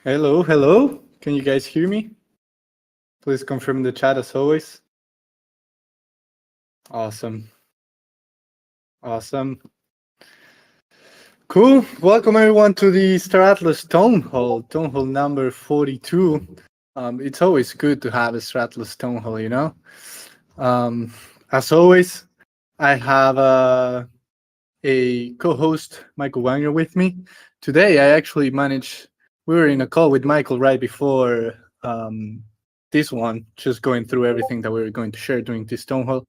Hello, hello. Can you guys hear me? Please confirm in the chat as always. Awesome. Awesome. Cool. Welcome everyone to the Star Atlas Town Hall number 42. It's always good to have a Star Atlas Town Hall, you know. As always, I have a co-host, Michael Wagner, with me. Today, I actually we were in a call with Michael right before this one, just going through everything that we were going to share during this town hall.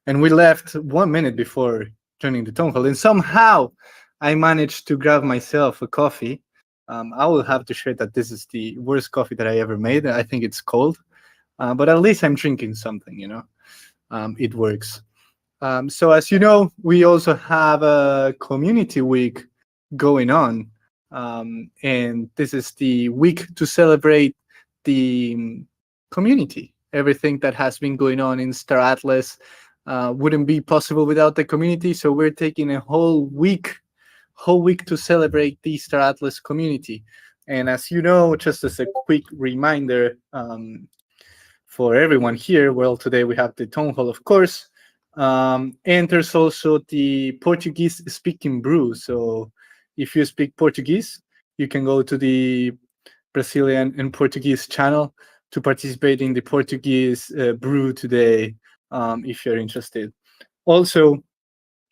And we left 1 minute before joining the town hall. And somehow I managed to grab myself a coffee. I will have to share that this is the worst coffee that I ever made. I think it's cold, but at least I'm drinking something, you know. It works. So as you know, we also have a community week going on. And this is the week to celebrate the community. Everything that has been going on in Star Atlas wouldn't be possible without the community. So we're taking a whole week to celebrate the Star Atlas community. And as you know, just as a quick reminder for everyone here, well, today we have the town hall, of course. And there's also the Portuguese speaking brew. So if you speak Portuguese, you can go to the Brazilian and Portuguese channel to participate in the Portuguese brew today, if you're interested. Also,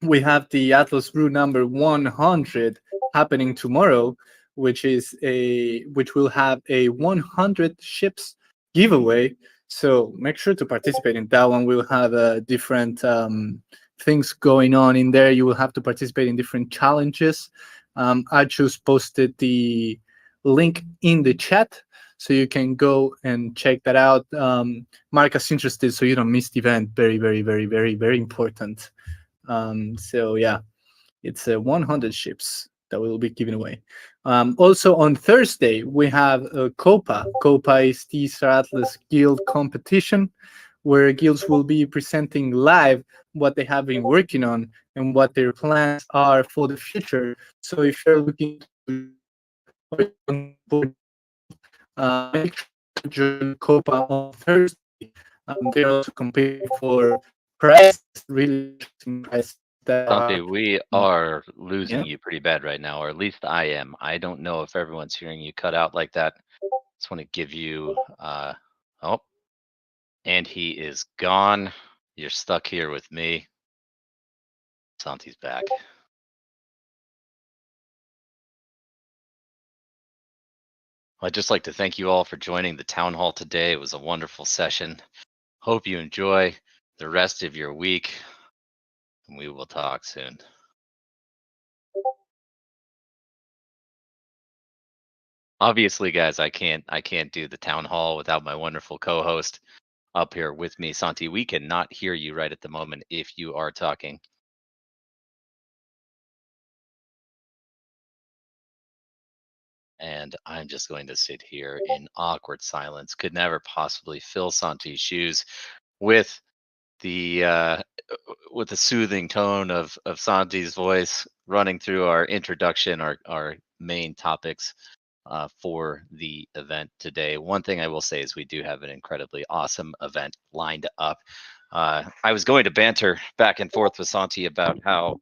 we have the Atlas Brew number 100 happening tomorrow, which will have a 100 ships giveaway. So make sure to participate in that one. We'll have different things going on in there. You will have to participate in different challenges. I just posted the link in the chat, so you can go and check that out. Mark us interested so you don't miss the event. Very, very, very, very, very important. So yeah, it's 100 ships that we will be giving away. Also on Thursday, we have Copa. Copa is the Star Atlas Guild competition, where guilds will be presenting live what they have been working on and what their plans are for the future. So if you're looking to make sure to join Copa on Thursday. They're also competing for prizes, really interesting prizes that Dante, are. we are losing Yeah. you pretty bad right now, or at least I am. I don't know if everyone's hearing you cut out like that. Just want to give you, oh, and he is gone. You're stuck here with me. Santi's back. I'd just like to thank you all for joining the town hall today. It was a wonderful session. Hope you enjoy the rest of your week, and we will talk soon. Obviously, guys, I can't do the town hall without my wonderful co-host up here with me. Santi, we cannot hear you right at the moment if you are talking. And I'm just going to sit here in awkward silence. Could never possibly fill Santi's shoes with the soothing tone of Santi's voice running through our introduction, our main topics for the event today. One thing I will say is we do have an incredibly awesome event lined up. I was going to banter back and forth with Santi about how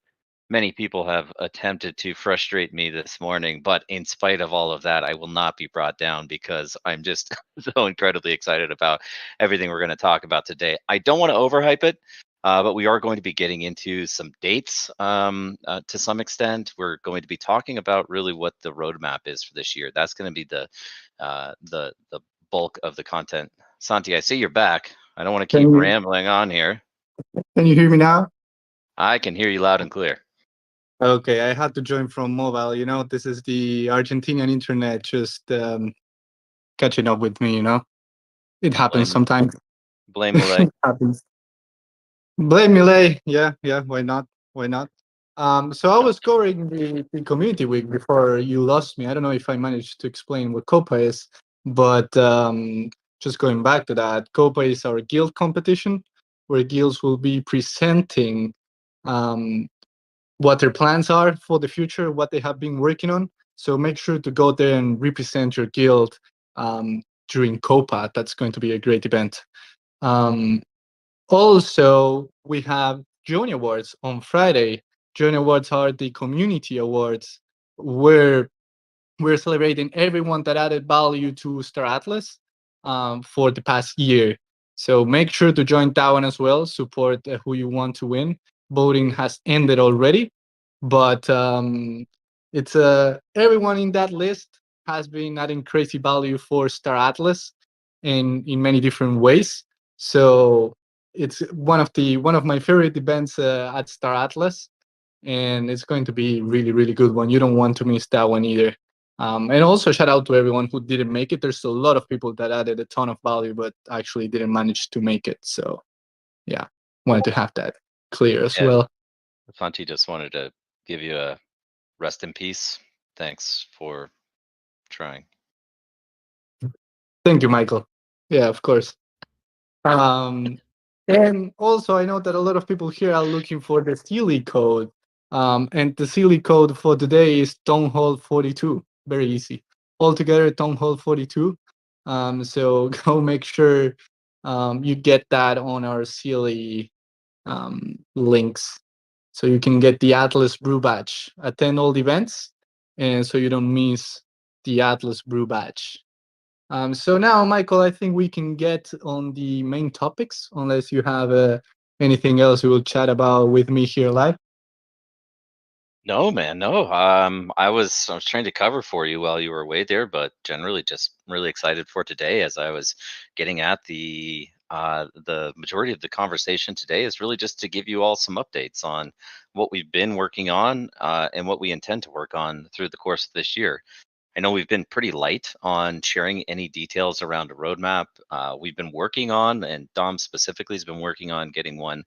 many people have attempted to frustrate me this morning, but in spite of all of that, I will not be brought down because I'm just so incredibly excited about everything we're going to talk about today. I don't want to overhype it, but we are going to be getting into some dates to some extent. We're going to be talking about really what the roadmap is for this year. That's going to be the bulk of the content. Santi, I see you're back. I don't want to keep rambling on here. Can you hear me now? I can hear you loud and clear. Okay, I had to join from mobile. You know, this is the Argentinian internet just catching up with me. You know, it happens sometimes. Blame Millet. It happens. Blame Millet. Yeah, yeah. Why not? Why not? So I was covering the community week before you lost me. I don't know if I managed to explain what Copa is, but just going back to that, Copa is our guild competition where guilds will be presenting what their plans are for the future, what they have been working on. So make sure to go there and represent your guild during Copa. That's going to be a great event. Also, we have Johnny Awards on Friday. Johnny Awards are the community awards where we're celebrating everyone that added value to Star Atlas for the past year. So make sure to join that one as well. Support who you want to win. Voting has ended already, but it's everyone in that list has been adding crazy value for Star Atlas in many different ways. So it's one of my favorite events at Star Atlas, and it's going to be really good one. You don't want to miss that one either. And also shout out to everyone who didn't make it. There's a lot of people that added a ton of value, but actually didn't manage to make it. So yeah, wanted to have that clear as Yeah, well. Santi just wanted to give you a rest in peace. Thanks for trying. Thank you, Michael. Yeah, of course. Um, and also, I know that a lot of people here are looking for the Sealy code. And the Sealy code for today is Townhall 42. Very easy. Altogether, Townhall 42. So go make sure you get that on our Sealy links. So you can get the Atlas Brew Badge. Attend all the events, and so you don't miss the Atlas Brew Badge. So now, Michael, I think we can get on the main topics, unless you have anything else we will chat about with me here live. No, man, no. I was trying to cover for you while you were away there, but generally just really excited for today. As I was getting at the majority of the conversation today is really just to give you all some updates on what we've been working on and what we intend to work on through the course of this year. I know we've been pretty light on sharing any details around a roadmap. We've been working on, and Dom specifically has been working on getting one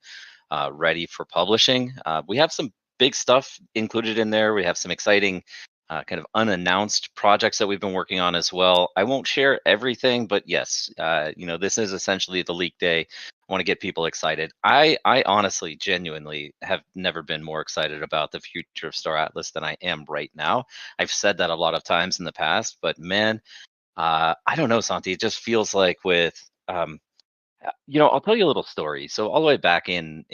ready for publishing. We have some big stuff included in there. We have some exciting kind of unannounced projects that we've been working on as well. I won't share everything, but yes, this is essentially the leak day. I want to get people excited. I honestly, genuinely have never been more excited about the future of Star Atlas than I am right now. I've said that a lot of times in the past, but man, I don't know, Santi. It just feels like with I'll tell you a little story. So all the way back and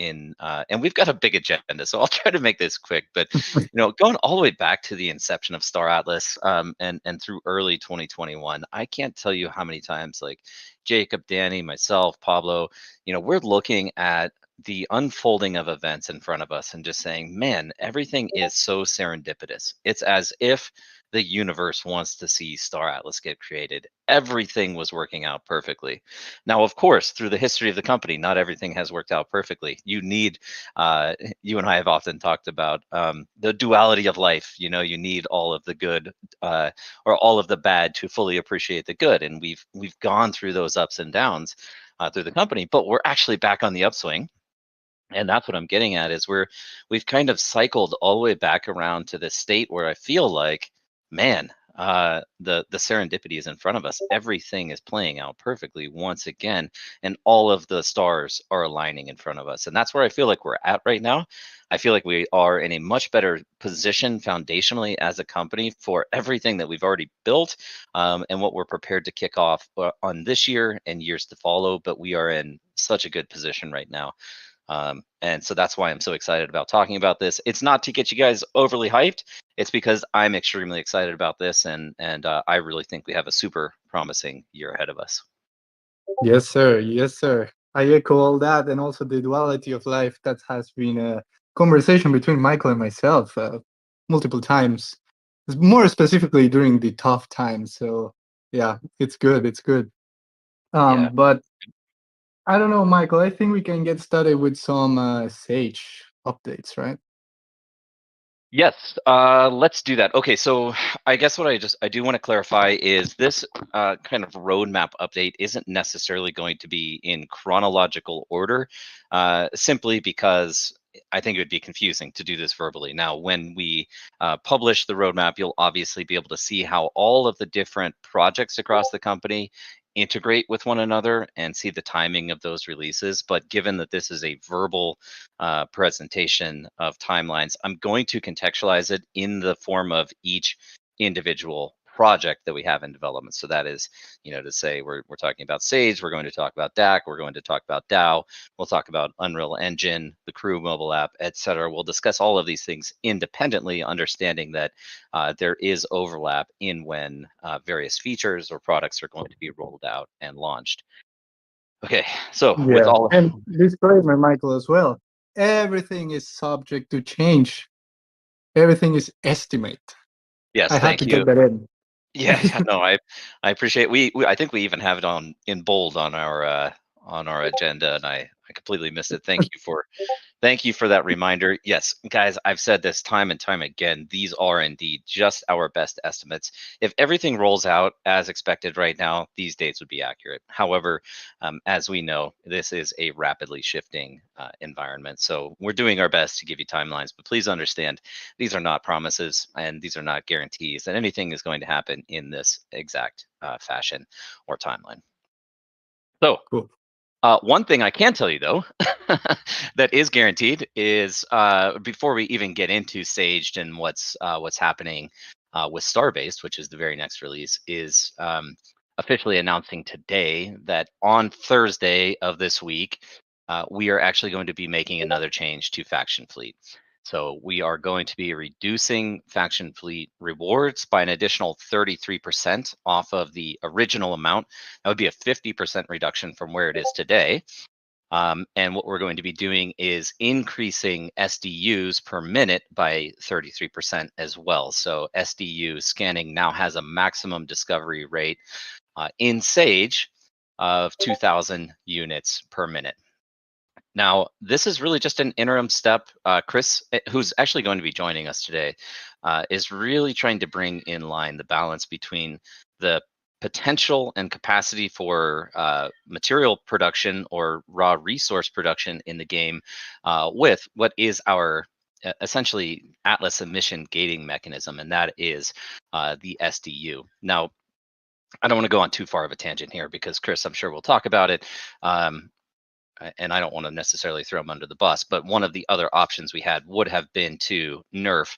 we've got a big agenda, so I'll try to make this quick. But going all the way back to the inception of Star Atlas, and through early 2021, I can't tell you how many times like Jacob, Danny, myself, Pablo, we're looking at the unfolding of events in front of us and just saying, man, everything is so serendipitous. It's as if the universe wants to see Star Atlas get created. Everything was working out perfectly. Now, of course, through the history of the company, not everything has worked out perfectly. You and I have often talked about the duality of life. You need all of the good or all of the bad to fully appreciate the good, and we've gone through those ups and downs through the company, but we're actually back on the upswing. And that's what I'm getting at is we've kind of cycled all the way back around to this state where I feel like, man, the serendipity is in front of us. Everything is playing out perfectly once again, and all of the stars are aligning in front of us. And that's where I feel like we're at right now. I feel like we are in a much better position foundationally as a company for everything that we've already built, and what we're prepared to kick off on this year and years to follow. But we are in such a good position right now. And so that's why I'm so excited about talking about this. It's not to get you guys overly hyped. It's because I'm extremely excited about this, and I really think we have a super promising year ahead of us. Yes, sir. Yes, sir. I echo all that, and also the duality of life. That has been a conversation between Michael and myself multiple times, more specifically during the tough times. So yeah, it's good. It's good. Yeah. But I don't know, Michael. I think we can get started with some Sage updates, right? Yes, let's do that. Okay, so I guess what I do want to clarify is this kind of roadmap update isn't necessarily going to be in chronological order, simply because I think it would be confusing to do this verbally. Now, when we publish the roadmap, you'll obviously be able to see how all of the different projects across the company integrate with one another and see the timing of those releases. But given that this is a verbal presentation of timelines, I'm going to contextualize it in the form of each individual project that we have in development. So that is, to say we're talking about Sage, we're going to talk about DAC, we're going to talk about DAO, we'll talk about Unreal Engine, the Crew mobile app, etc. We'll discuss all of these things independently, understanding that there is overlap in when various features or products are going to be rolled out and launched. Okay, so with Yeah, all and disclaimer, Michael, as well. Everything is subject to change. Everything is estimate. yes, I had thank to you. get that in. Yeah, no, I appreciate. We I think we even have it in bold on our agenda, and I completely missed it. Thank you for that reminder. Yes, guys, I've said this time and time again. These are indeed just our best estimates. If everything rolls out as expected right now, these dates would be accurate. However, as we know, this is a rapidly shifting environment. So we're doing our best to give you timelines, but please understand these are not promises and these are not guarantees that anything is going to happen in this exact fashion or timeline. So, Cool. one thing I can tell you though, that is guaranteed is before we even get into Saged and what's happening with Starbase, which is the very next release, is officially announcing today that on Thursday of this week, we are actually going to be making another change to Faction Fleet. So we are going to be reducing Faction Fleet rewards by an additional 33% off of the original amount. That would be a 50% reduction from where it is today. And what we're going to be doing is increasing SDUs per minute by 33% as well. So SDU scanning now has a maximum discovery rate in Sage of 2,000 units per minute. Now, this is really just an interim step. Chris, who's actually going to be joining us today, is really trying to bring in line the balance between the potential and capacity for material production or raw resource production in the game with what is our essentially Atlas emission gating mechanism, and that is the SDU. Now, I don't want to go on too far of a tangent here because Chris, I'm sure we'll talk about it. And I don't want to necessarily throw them under the bus, but one of the other options we had would have been to nerf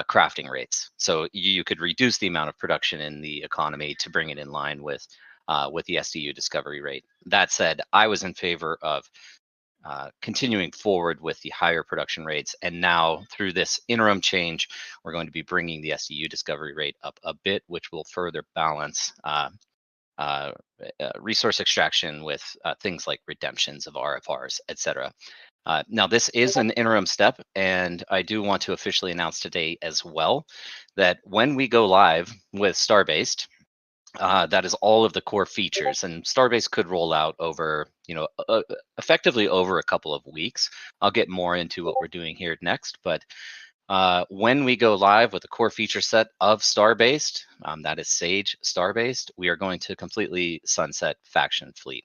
crafting rates. So you could reduce the amount of production in the economy to bring it in line with the SDU discovery rate. That said, I was in favor of continuing forward with the higher production rates. And now through this interim change, we're going to be bringing the SDU discovery rate up a bit, which will further balance resource extraction with things like redemptions of RFRs, etc. Now, this is an interim step, and I do want to officially announce today as well that when we go live with Starbase, that is all of the core features, and Starbase could roll out over, effectively over a couple of weeks. I'll get more into what we're doing here next, but when we go live with the core feature set of Starbase, that is Sage Starbase, we are going to completely sunset Faction Fleet.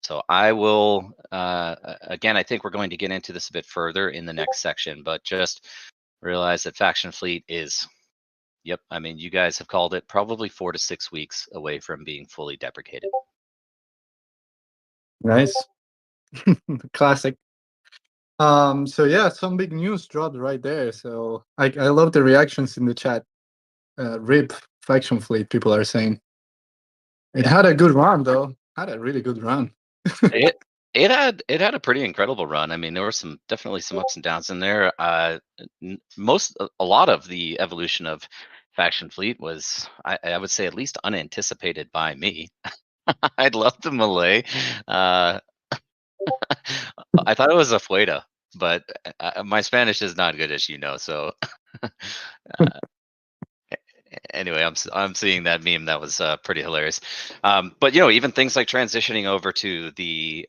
So I will, again, I think we're going to get into this a bit further in the next section, but just realize that Faction Fleet is, yep, I mean, you guys have called it, probably 4 to 6 weeks away from being fully deprecated. Nice. Classic. So yeah, some big news dropped right there. So I love the reactions in the chat. RIP Faction Fleet, people are saying. It had a good run though. Had a really good run. It had a pretty incredible run. I mean, there were definitely some ups and downs in there. A lot of the evolution of Faction Fleet was, I would say, at least unanticipated by me. I'd love the Malay. I thought it was a Fueda, but my Spanish is not good, as you know. So anyway, I'm seeing that meme. That was pretty hilarious. But even things like transitioning over to the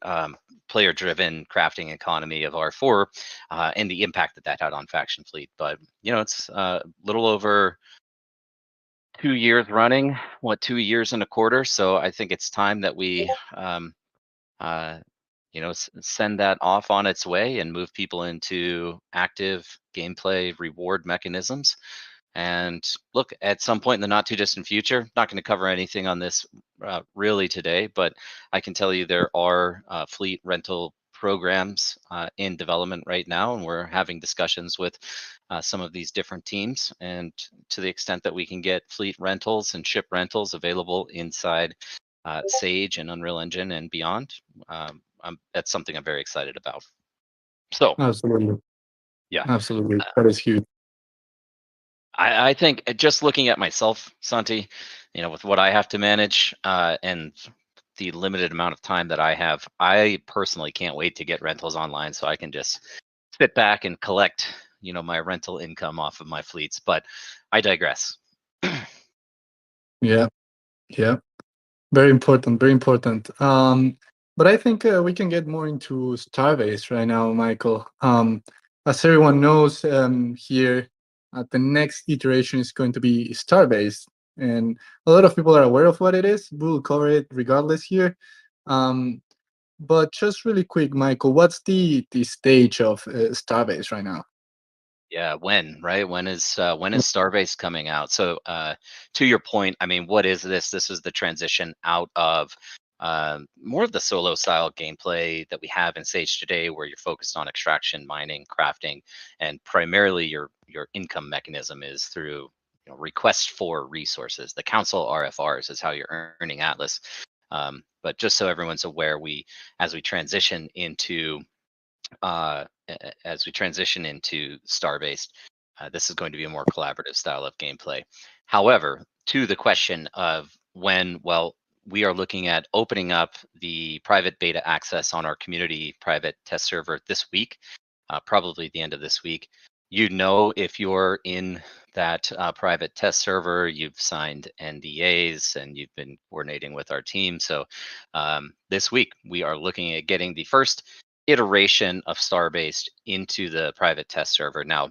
player-driven crafting economy of R4 and the impact that had on Faction Fleet. But it's a little over 2 years running. 2 years and a quarter? So I think it's time that we send that off on its way and move people into active gameplay reward mechanisms. And look, at some point in the not too distant future, not going to cover anything on this really today, but I can tell you there are fleet rental programs in development right now, and we're having discussions with some of these different teams. And to the extent that we can get fleet rentals and ship rentals available inside Sage and Unreal Engine and beyond, that's something I'm very excited about. So, Absolutely. yeah, Absolutely. That is huge. I think just looking at myself, Santi, with what I have to manage and the limited amount of time that I have, I personally can't wait to get rentals online so I can just sit back and collect, my rental income off of my fleets. But I digress. Yeah. Yeah. Very important. Very important. But I think we can get more into Starbase right now, Michael. As everyone knows, here, the next iteration is going to be Starbase, and a lot of people are aware of what it is. We'll cover it regardless here. Um, but just really quick, Michael, what's the stage of Starbase right now? Yeah, right? When is Starbase coming out? So to your point, I mean, what is this? This is the transition out of more of the solo style gameplay that we have in Sage today, where you're focused on extraction, mining, crafting, and primarily your income mechanism is through request for resources. The council RFRs is how you're earning Atlas. But just so everyone's aware, as we transition into Starbase, this is going to be a more collaborative style of gameplay. However, to the question of when, well, we are looking at opening up the private beta access on our community private test server this week, probably the end of this week. If you're in that private test server, you've signed NDAs and you've been coordinating with our team. So this week we are looking at getting the first iteration of Starbase into the private test server. Now,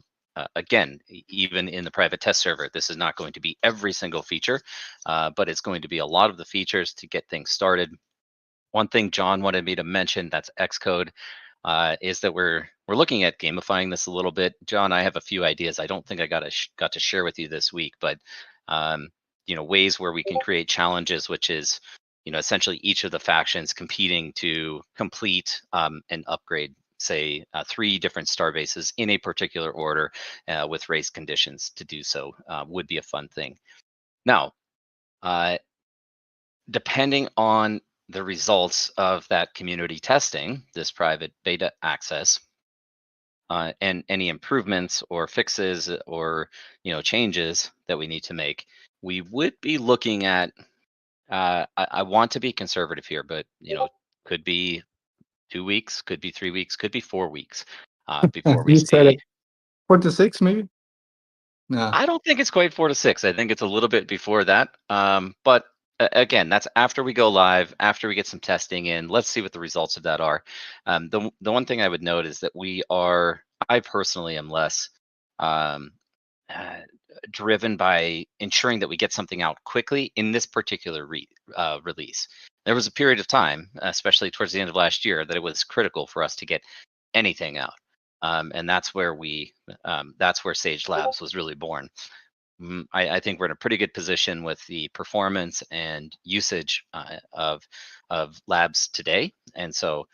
again, even in the private test server, this is not going to be every single feature, but it's going to be a lot of the features to get things started. One thing John wanted me to mention, that's Xcode, is that we're looking at gamifying this a little bit. John, I have a few ideas. I don't think I got to share with you this week, but ways where we can create challenges, which is essentially each of the factions competing to complete and upgrade, say, 3 different star bases in a particular order with race conditions to do so would be a fun thing. Now, depending on the results of that community testing, this private beta access, and any improvements or fixes or changes that we need to make, we would be looking at. I want to be conservative here, but could be 2 weeks, could be 3 weeks, could be 4 weeks before we You said see. it. 4 to 6, maybe? Nah. I don't think it's quite 4 to 6. I think it's a little bit before that. But again, that's after we go live, after we get some testing in. Let's see what the results of that are. The one thing I would note is that I personally am less um, uh, driven by ensuring that we get something out quickly in this particular release. There was a period of time, especially towards the end of last year, that it was critical for us to get anything out. And that's where Sage Labs was really born. I think we're in a pretty good position with the performance and usage of labs today, and so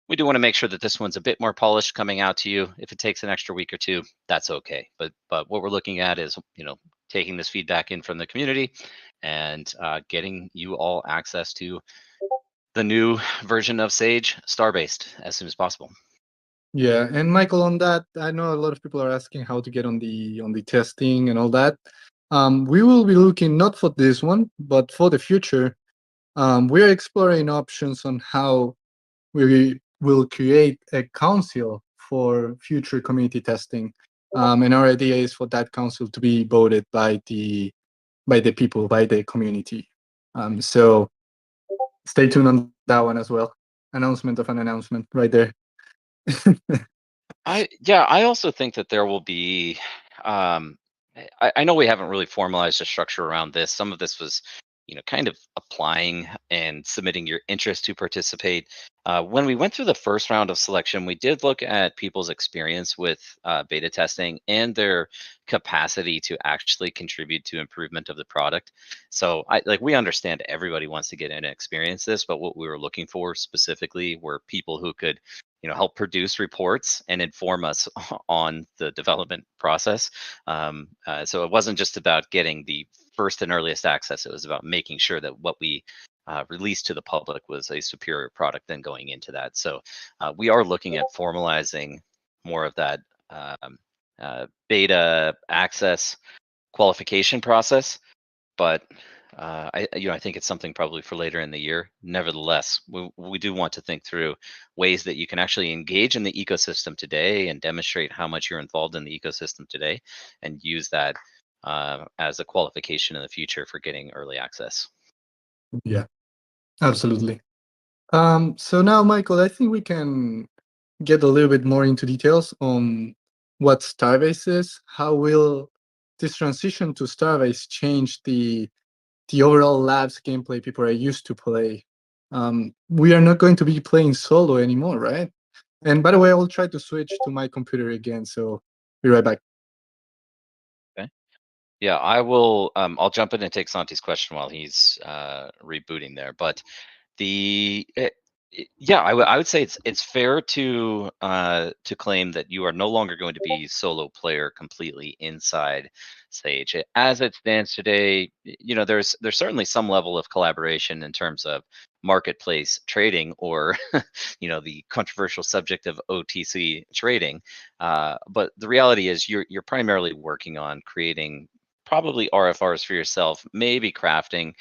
we do want to make sure that this one's a bit more polished coming out to you. If it takes an extra week or two, that's okay. But what we're looking at is taking this feedback in from the community and getting you all access to the new version of Sage Starbase as soon as possible. Yeah, and Michael, on that, I know a lot of people are asking how to get on the testing and all that. We will be looking not for this one, but for the future. We're exploring options on how we will create a council for future community testing. And our idea is for that council to be voted by the people, by the community. So stay tuned on that one as well. Announcement of an announcement right there. I also think that there will be. I know we haven't really formalized a structure around this. Some of this was, kind of applying and submitting your interest to participate. When we went through the first round of selection, we did look at people's experience with beta testing and their capacity to actually contribute to improvement of the product. So, we understand everybody wants to get in and experience this, but what we were looking for specifically were people who could help produce reports and inform us on the development process. So it wasn't just about getting the first and earliest access. It was about making sure that what we released to the public was a superior product than going into that. So we are looking at formalizing more of that beta access qualification process, but I think it's something probably for later in the year. Nevertheless, we do want to think through ways that you can actually engage in the ecosystem today and demonstrate how much you're involved in the ecosystem today, and use that as a qualification in the future for getting early access. Yeah, absolutely. So now, Michael, I think we can get a little bit more into details on what Starbase is. How will this transition to Starbase change the overall labs gameplay people are used to play? We are not going to be playing solo anymore, right? And by the way, I will try to switch to my computer again, so be right back. Okay. Yeah, I will. I'll jump in and take Santi's question while he's rebooting there. But yeah, I would say it's fair to claim that you are no longer going to be solo player completely inside Sage. As it stands today, there's certainly some level of collaboration in terms of marketplace trading, or the controversial subject of OTC trading. But the reality is you're primarily working on creating probably RFRs for yourself, maybe crafting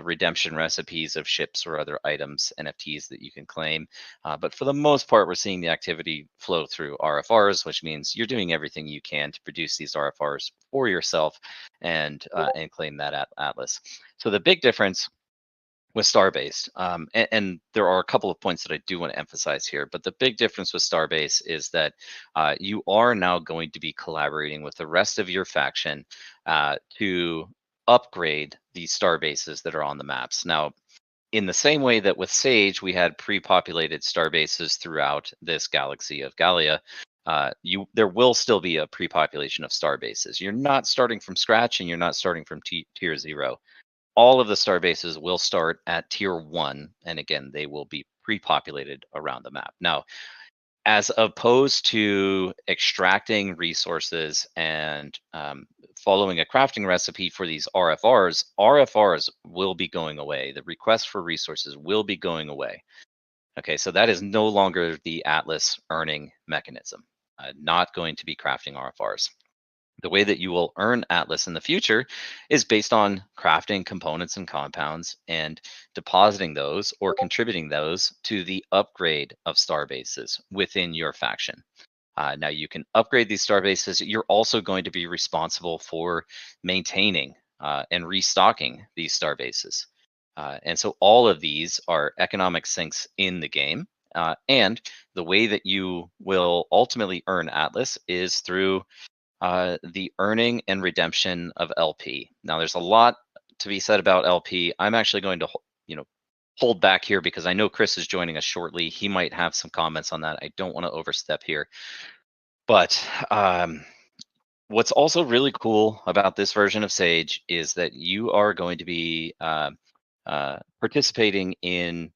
redemption recipes of ships or other items, NFTs that you can claim. But for the most part, we're seeing the activity flow through RFRs, which means you're doing everything you can to produce these RFRs for yourself and claim that atlas. So the big difference with Starbase, and there are a couple of points that I do want to emphasize here, but the big difference with Starbase is that you are now going to be collaborating with the rest of your faction to upgrade these Starbases that are on the maps. Now, in the same way that with Sage, we had pre-populated Starbases throughout this galaxy of Gallia, there will still be a pre-population of Starbases. You're not starting from scratch, and you're not starting from tier 0. All of the Starbases will start at tier 1, and again, they will be pre-populated around the map. Now, as opposed to extracting resources and following a crafting recipe for these RFRs will be going away. The request for resources will be going away. Okay, so that is no longer the Atlas earning mechanism. Not going to be crafting RFRs. The way that you will earn Atlas in the future is based on crafting components and compounds and depositing those or contributing those to the upgrade of Starbases within your faction. Now you can upgrade these Starbases. You're also going to be responsible for maintaining and restocking these Starbases. And so all of these are economic sinks in the game. And the way that you will ultimately earn Atlas is through the earning and redemption of LP. Now, there's a lot to be said about LP. I'm actually going to, hold back here because I know Chris is joining us shortly. He might have some comments on that. I don't want to overstep here. But what's also really cool about this version of Sage is that you are going to be participating in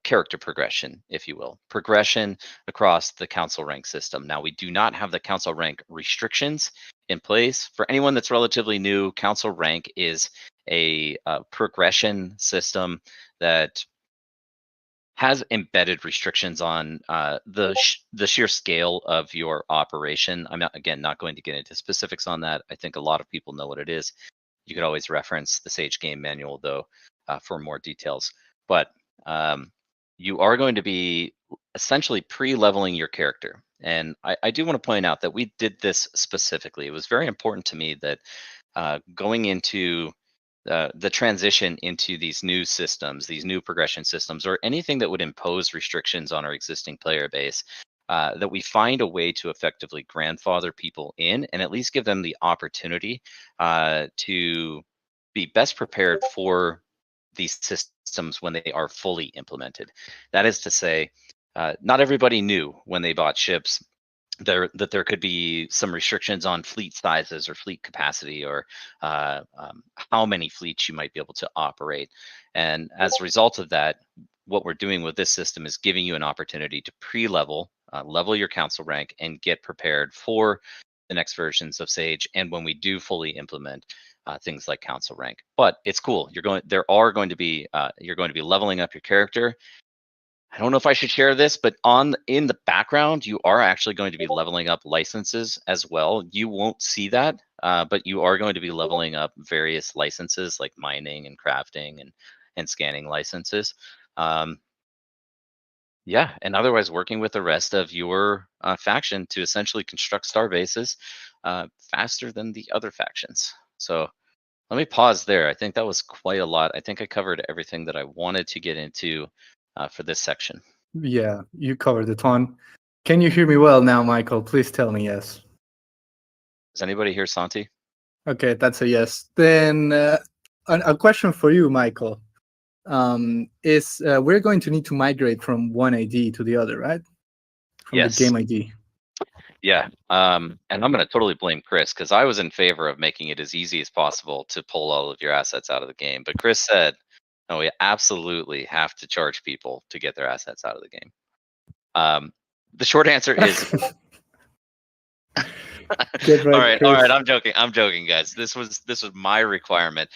character progression, if you will, progression across the council rank system. Now, we do not have the council rank restrictions in place. For anyone that's relatively new, council rank is a progression system that has embedded restrictions on the sheer scale of your operation. I'm not going to get into specifics on that. I think a lot of people know what it is. You could always reference the Sage game manual, though, for more details. But you are going to be essentially pre-leveling your character. And I do want to point out that we did this specifically. It was very important to me that going into the transition into these new systems, these new progression systems, or anything that would impose restrictions on our existing player base, that we find a way to effectively grandfather people in and at least give them the opportunity to be best prepared for these systems when they are fully implemented. That is to say, not everybody knew when they bought ships that there could be some restrictions on fleet sizes or fleet capacity, or how many fleets you might be able to operate. And as a result of that, what we're doing with this system is giving you an opportunity to pre-level, level your council rank, and get prepared for the next versions of Sage. And when we do fully implement things like council rank, but it's cool. You're going to be leveling up your character. I don't know if I should share this, but in the background, you are actually going to be leveling up licenses as well. You won't see that, but you are going to be leveling up various licenses like mining and crafting and scanning licenses. Yeah, and otherwise working with the rest of your faction to essentially construct starbases faster than the other factions. So let me pause there. I think that was quite a lot. I think I covered everything that I wanted to get into for this section. Yeah, you covered a ton. Can you hear me well now, Michael? Please tell me yes. Does anybody hear Santi? Okay, that's a yes. Then a question for you, Michael. Is we're going to need to migrate from one ID to the other, right? From the Yes. game ID. Yeah. And I'm going to totally blame Chris because I was in favor of making it as easy as possible to pull all of your assets out of the game. But Chris said, no, we absolutely have to charge people to get their assets out of the game. The short answer is Get right, all right, Chris. I'm joking, guys. This was my requirement.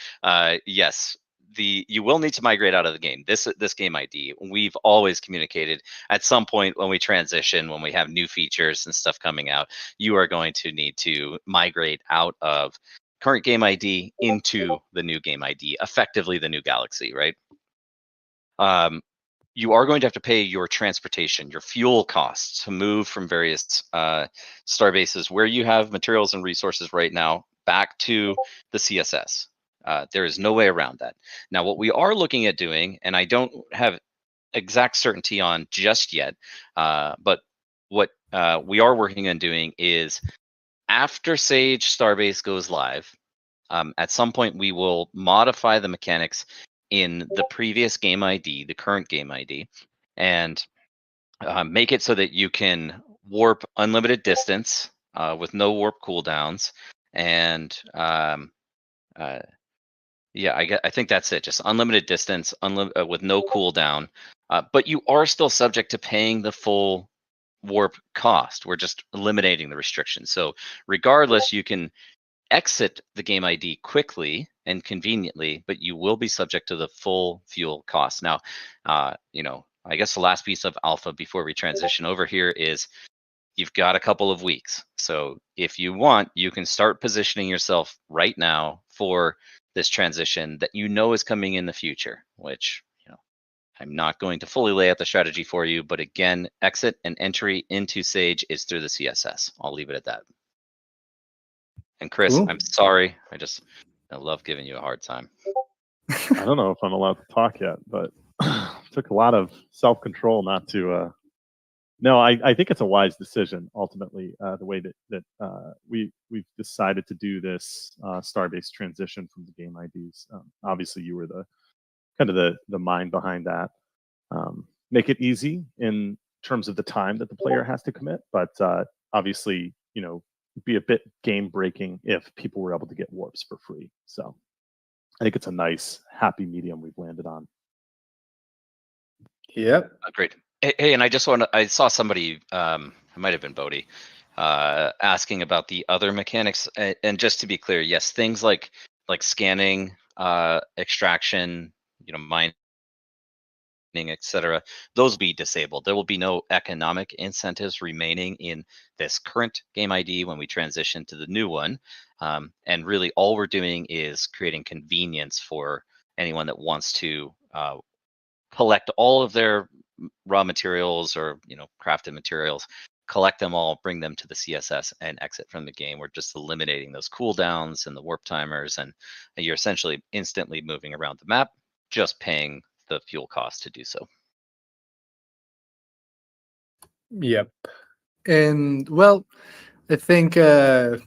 Yes, you will need to migrate out of the game. This game ID. We've always communicated at some point when we transition, when we have new features and stuff coming out, you are going to need to migrate out of current game ID into the new game ID, effectively the new galaxy, right? You are going to have to pay your transportation, your fuel costs to move from various starbases where you have materials and resources right now back to the CSS. There is no way around that. Now, what we are looking at doing, and I don't have exact certainty on just yet, but what we are working on doing is after Sage Starbase goes live, at some point we will modify the mechanics in the previous game ID, the current game ID, and make it so that you can warp unlimited distance with no warp cooldowns. And yeah, I think that's it. Just unlimited distance, with no cooldown. But you are still subject to paying the full warp cost. We're just eliminating the restrictions. So regardless, you can exit the game ID quickly and conveniently, but you will be subject to the full fuel cost. Now, I guess the last piece of alpha before we transition over here is you've got a couple of weeks. So if you want, you can start positioning yourself right now for this transition that you know is coming in the future, which, I'm not going to fully lay out the strategy for you, but again, exit and entry into Sage is through the CSS. I'll leave it at that. And Chris, Cool. I'm sorry. I love giving you a hard time. I don't know if I'm allowed to talk yet, but it took a lot of self-control not to. No, I think it's a wise decision ultimately. The way that we've decided to do this Starbase transition from the game IDs. Obviously, you were the mind behind that. Make it easy in terms of the time that the player has to commit, but obviously, be a bit game breaking if people were able to get warps for free. So I think it's a nice happy medium we've landed on. Yep. Great. Hey, and I saw somebody, it might have been Bodhi, asking about the other mechanics. And just to be clear, yes, things like scanning, extraction, mining, etc., those will be disabled. There will be no economic incentives remaining in this current game ID when we transition to the new one. And really all we're doing is creating convenience for anyone that wants to collect all of their raw materials or crafted materials, collect them all, bring them to the CSS, and exit from the game. We're just eliminating those cooldowns and the warp timers, and you're essentially instantly moving around the map, just paying the fuel cost to do so. Yep. And well, I think a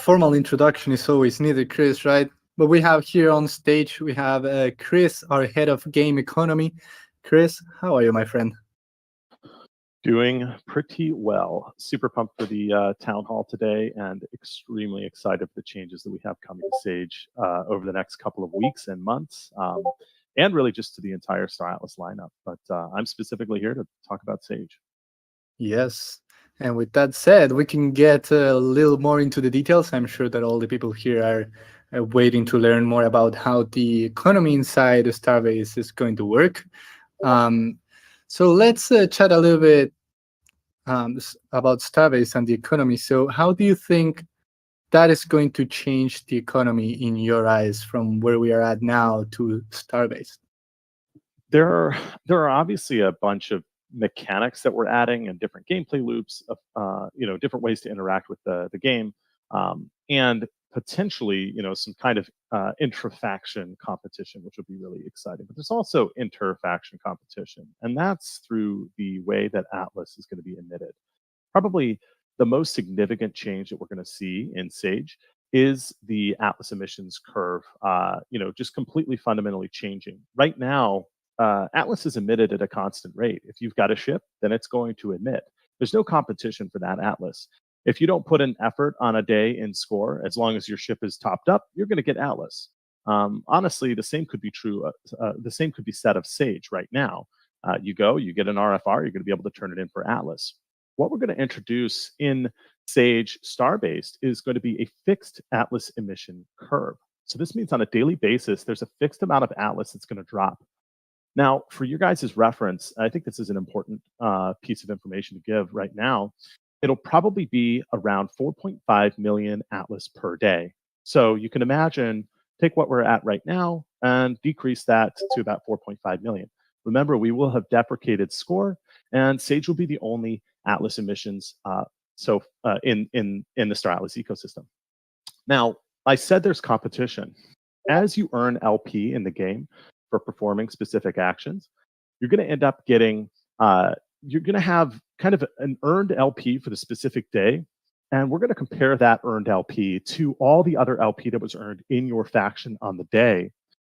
formal introduction is always needed, Chris, right? But we have here on stage, we have Chris, our head of game economy. Chris, how are you, my friend? Doing pretty well. Super pumped for the town hall today and extremely excited for the changes that we have coming to Sage over the next couple of weeks and months. and really just to the entire Star Atlas lineup. But I'm specifically here to talk about Sage. Yes. And with that said, we can get a little more into the details. I'm sure that all the people here are waiting to learn more about how the economy inside Starbase is going to work. So let's chat a little bit about Starbase and the economy. So how do you think that is going to change the economy in your eyes from where we are at now to Starbase? There are obviously a bunch of mechanics that we're adding and different gameplay loops of different ways to interact with the game, and potentially some kind of intra-faction competition, which would be really exciting. But there's also inter-faction competition, and that's through the way that Atlas is going to be emitted. Probably the most significant change that we're going to see in Sage is the Atlas emissions curve, just completely fundamentally changing. Right now, Atlas is emitted at a constant rate. If you've got a ship, then it's going to emit. There's no competition for that Atlas. If you don't put an effort on a day in score, as long as your ship is topped up, you're going to get Atlas. Honestly, the same could be true. The same could be said of Sage right now. You get an RFR, you're going to be able to turn it in for Atlas. What we're going to introduce in Sage Starbase is going to be a fixed Atlas emission curve. So this means on a daily basis, there's a fixed amount of Atlas that's going to drop. Now, for your guys' reference, I think this is an important piece of information to give right now. It'll probably be around 4.5 million Atlas per day. So you can imagine, take what we're at right now and decrease that to about 4.5 million. Remember, we will have deprecated score, and Sage will be the only Atlas emissions in the Star Atlas ecosystem. Now, I said there's competition. As you earn LP in the game for performing specific actions, you're going to end up getting, you're going to have kind of an earned LP for the specific day, and we're going to compare that earned LP to all the other LP that was earned in your faction on the day,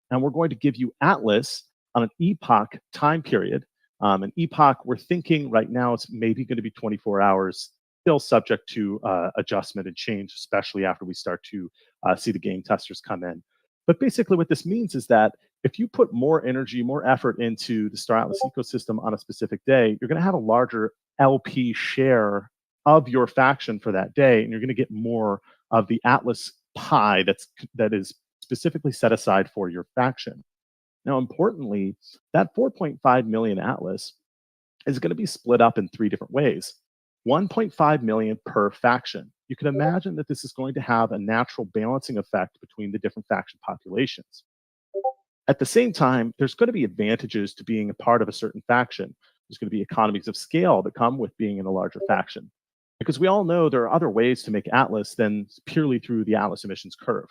and we're going to give you Atlas on an epoch time period. An epoch, we're thinking right now it's maybe going to be 24 hours, still subject to adjustment and change, especially after we start to see the game testers come in. But basically what this means is that if you put more energy, more effort into the Star Atlas ecosystem on a specific day, you're going to have a larger LP share of your faction for that day, and you're going to get more of the Atlas pie that is specifically set aside for your faction. Now, importantly, that 4.5 million Atlas is going to be split up in 3 different ways. 1.5 million per faction. You can imagine that this is going to have a natural balancing effect between the different faction populations. At the same time, there's going to be advantages to being a part of a certain faction. There's going to be economies of scale that come with being in a larger faction. Because we all know there are other ways to make Atlas than purely through the Atlas emissions curve.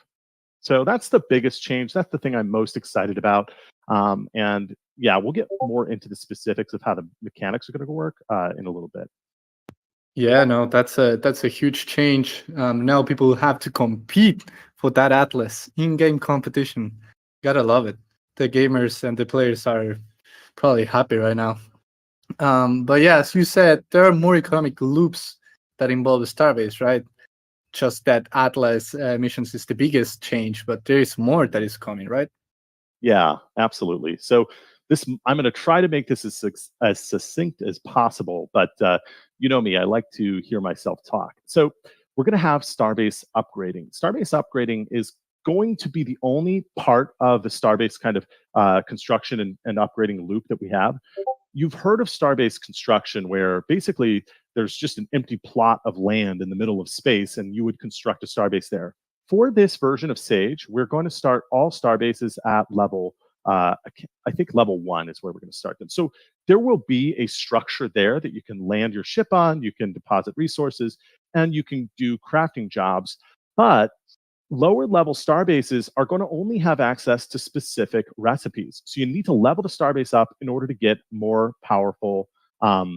So that's the biggest change. That's the thing I'm most excited about. And yeah, we'll get more into the specifics of how the mechanics are going to work in a little bit. Yeah, no, that's a huge change. Now people have to compete for that Atlas in-game competition. Gotta love it. The gamers and the players are probably happy right now. But yeah, as you said, there are more economic loops that involve Starbase, right? Just that Atlas missions is the biggest change, but there is more that is coming, right? Yeah, absolutely. So I'm going to try to make this as succinct as possible, but you know me, I like to hear myself talk. So we're going to have Starbase upgrading. Starbase upgrading is going to be the only part of the Starbase kind of construction and upgrading loop that we have. You've heard of Starbase construction, where basically there's just an empty plot of land in the middle of space, and you would construct a Starbase there. For this version of Sage, we're going to start all Starbases at level, I think level 1 is where we're going to start them. So there will be a structure there that you can land your ship on, you can deposit resources, and you can do crafting jobs. But lower level Starbases are going to only have access to specific recipes. So you need to level the Starbase up in order to get more powerful, more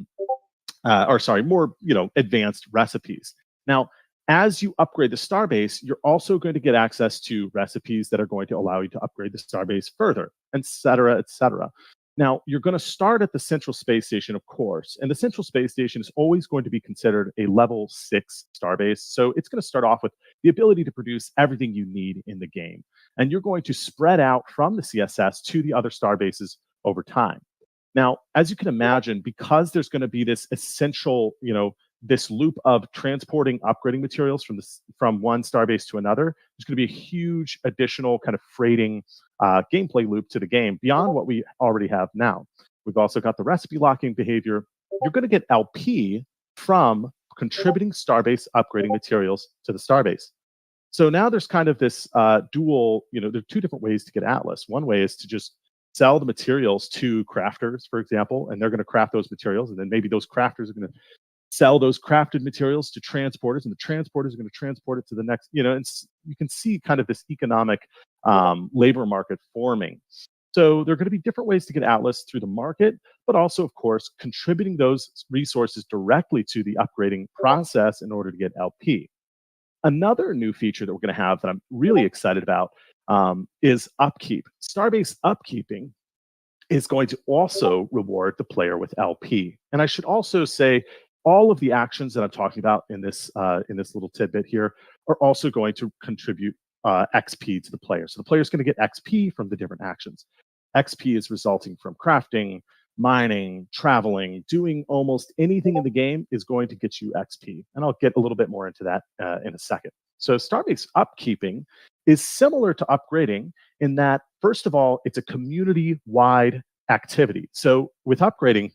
advanced recipes. Now, as you upgrade the Starbase, you're also going to get access to recipes that are going to allow you to upgrade the Starbase further, et cetera, et cetera. Now, you're going to start at the Central Space Station, of course, and the Central Space Station is always going to be considered a level 6 starbase. So it's going to start off with the ability to produce everything you need in the game. And you're going to spread out from the CSS to the other starbases over time. Now, as you can imagine, because there's going to be this essential, this loop of transporting upgrading materials from one starbase to another, there's going to be a huge additional kind of freighting gameplay loop to the game beyond what we already have now. We've also got the recipe locking behavior. You're going to get LP from contributing starbase upgrading materials to the starbase. So now there's kind of this dual, there are two different ways to get Atlas. One way is to just sell the materials to crafters, for example, and they're going to craft those materials, and then maybe those crafters are going to sell those crafted materials to transporters, and the transporters are going to transport it to the next, and you can see kind of this economic labor market forming. So there are going to be different ways to get Atlas through the market, but also, of course, contributing those resources directly to the upgrading process in order to get LP. Another new feature that we're going to have that I'm really excited about is upkeep. Starbase upkeeping is going to also reward the player with LP. And I should also say, all of the actions that I'm talking about in this little tidbit here are also going to contribute XP to the player. So the player is going to get XP from the different actions. XP is resulting from crafting, mining, traveling, doing almost anything in the game is going to get you XP. And I'll get a little bit more into that in a second. So Starbase upkeeping is similar to upgrading in that, first of all, it's a community-wide activity. So with upgrading,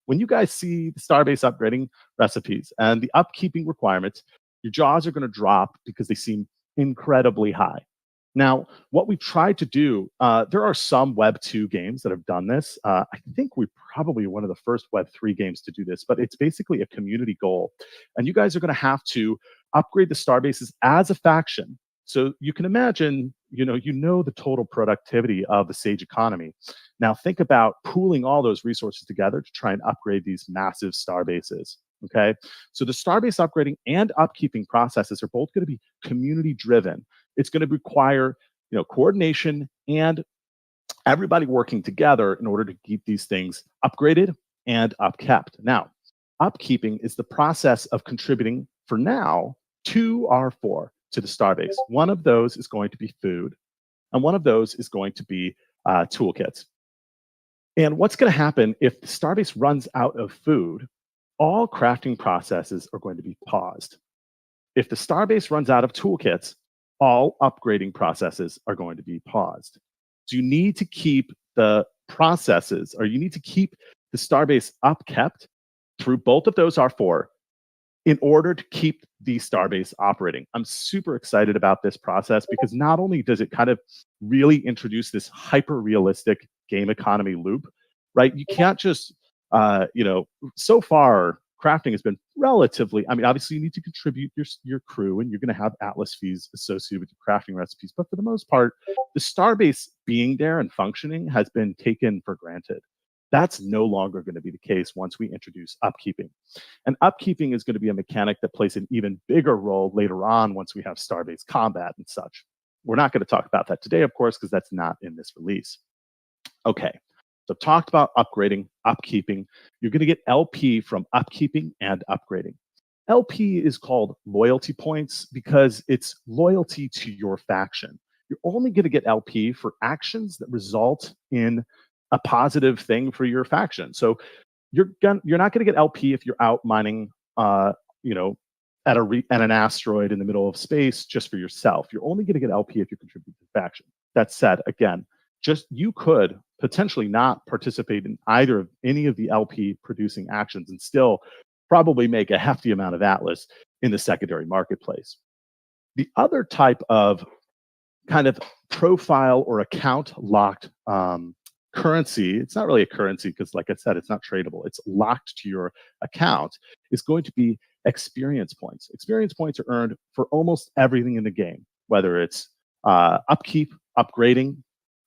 when you guys see the Starbase upgrading recipes and the upkeeping requirements, your jaws are going to drop because they seem incredibly high. Now, what we've tried to do, there are some Web 2 games that have done this. I think we're probably one of the first Web 3 games to do this, but it's basically a community goal. And you guys are going to have to upgrade the Starbases as a faction. So you can imagine, you know the total productivity of the Sage economy. Now think about pooling all those resources together to try and upgrade these massive Starbases. Okay, so the Starbase upgrading and upkeeping processes are both going to be community driven. It's going to require, coordination and everybody working together in order to keep these things upgraded and upkept. Now, upkeeping is the process of contributing, for now, 2 R4 to the Starbase. One of those is going to be food, and one of those is going to be toolkits. And what's going to happen if the Starbase runs out of food? All crafting processes are going to be paused. If the Starbase runs out of toolkits, all upgrading processes are going to be paused. So you need to keep the processes, or you need to keep the Starbase upkept through both of those R4 in order to keep the Starbase operating. I'm super excited about this process because not only does it kind of really introduce this hyper-realistic game economy loop, right? You can't just, so far, crafting has been relatively, obviously you need to contribute your crew and you're going to have Atlas fees associated with your crafting recipes. But for the most part, the Starbase being there and functioning has been taken for granted. That's no longer going to be the case once we introduce upkeeping. And upkeeping is going to be a mechanic that plays an even bigger role later on once we have Starbase combat and such. We're not going to talk about that today, of course, because that's not in this release. Okay, so talked about upgrading, upkeeping. You're going to get LP from upkeeping and upgrading. LP is called loyalty points because it's loyalty to your faction. You're only going to get LP for actions that result in a positive thing for your faction. So you're not going to get LP if you're out mining, at an asteroid in the middle of space just for yourself. You're only going to get LP if you contribute to the faction. That said, again, you could potentially not participate in either of any of the LP producing actions and still probably make a hefty amount of Atlas in the secondary marketplace. The other type of kind of profile or account locked currency, it's not really a currency because, like I said, it's not tradable. It's locked to your account, is going to be experience points. Experience points are earned for almost everything in the game, whether it's upkeep, upgrading.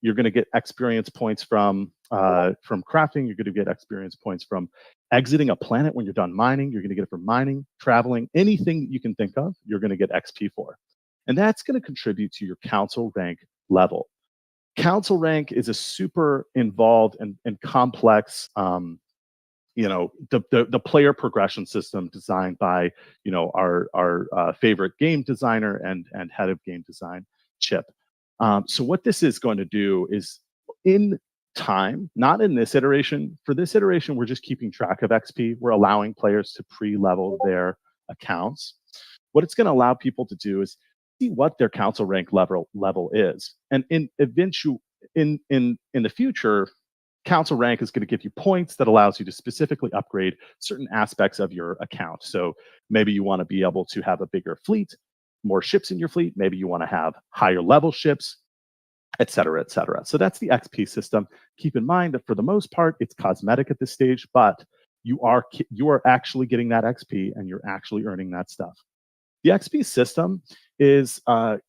You're going to get experience points from crafting. You're going to get experience points from exiting a planet when you're done mining. You're going to get it from mining, traveling, anything that you can think of, you're going to get XP for. And that's going to contribute to your council rank level. Council rank is a super involved and complex, the player progression system designed by our favorite game designer and head of game design, Chip. So what this is going to do is, in time, not in this iteration. For this iteration, we're just keeping track of XP. We're allowing players to pre-level their accounts. What it's going to allow people to do is see what their council rank level is, and in the future, council rank is going to give you points that allows you to specifically upgrade certain aspects of your account. So maybe you want to be able to have a bigger fleet, more ships in your fleet. Maybe you want to have higher level ships, et cetera, et cetera. So that's the XP system. Keep in mind that for the most part, it's cosmetic at this stage, but you are actually getting that XP and you're actually earning that stuff. The XP system is going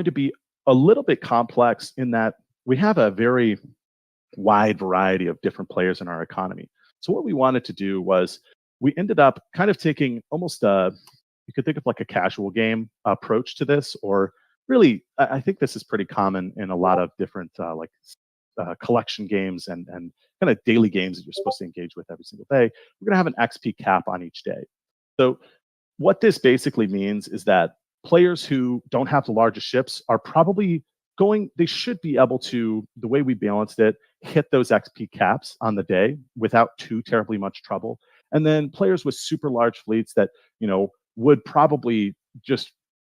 to be a little bit complex in that we have a very wide variety of different players in our economy. So what we wanted to do was we ended up kind of taking almost you could think of like a casual game approach to this, or really, I think this is pretty common in a lot of different collection games and kind of daily games that you're supposed to engage with every single day. We're going to have an XP cap on each day. So what this basically means is that players who don't have the largest ships are probably they should be able to, the way we balanced it, hit those XP caps on the day without too terribly much trouble. And then players with super large fleets that, would probably just,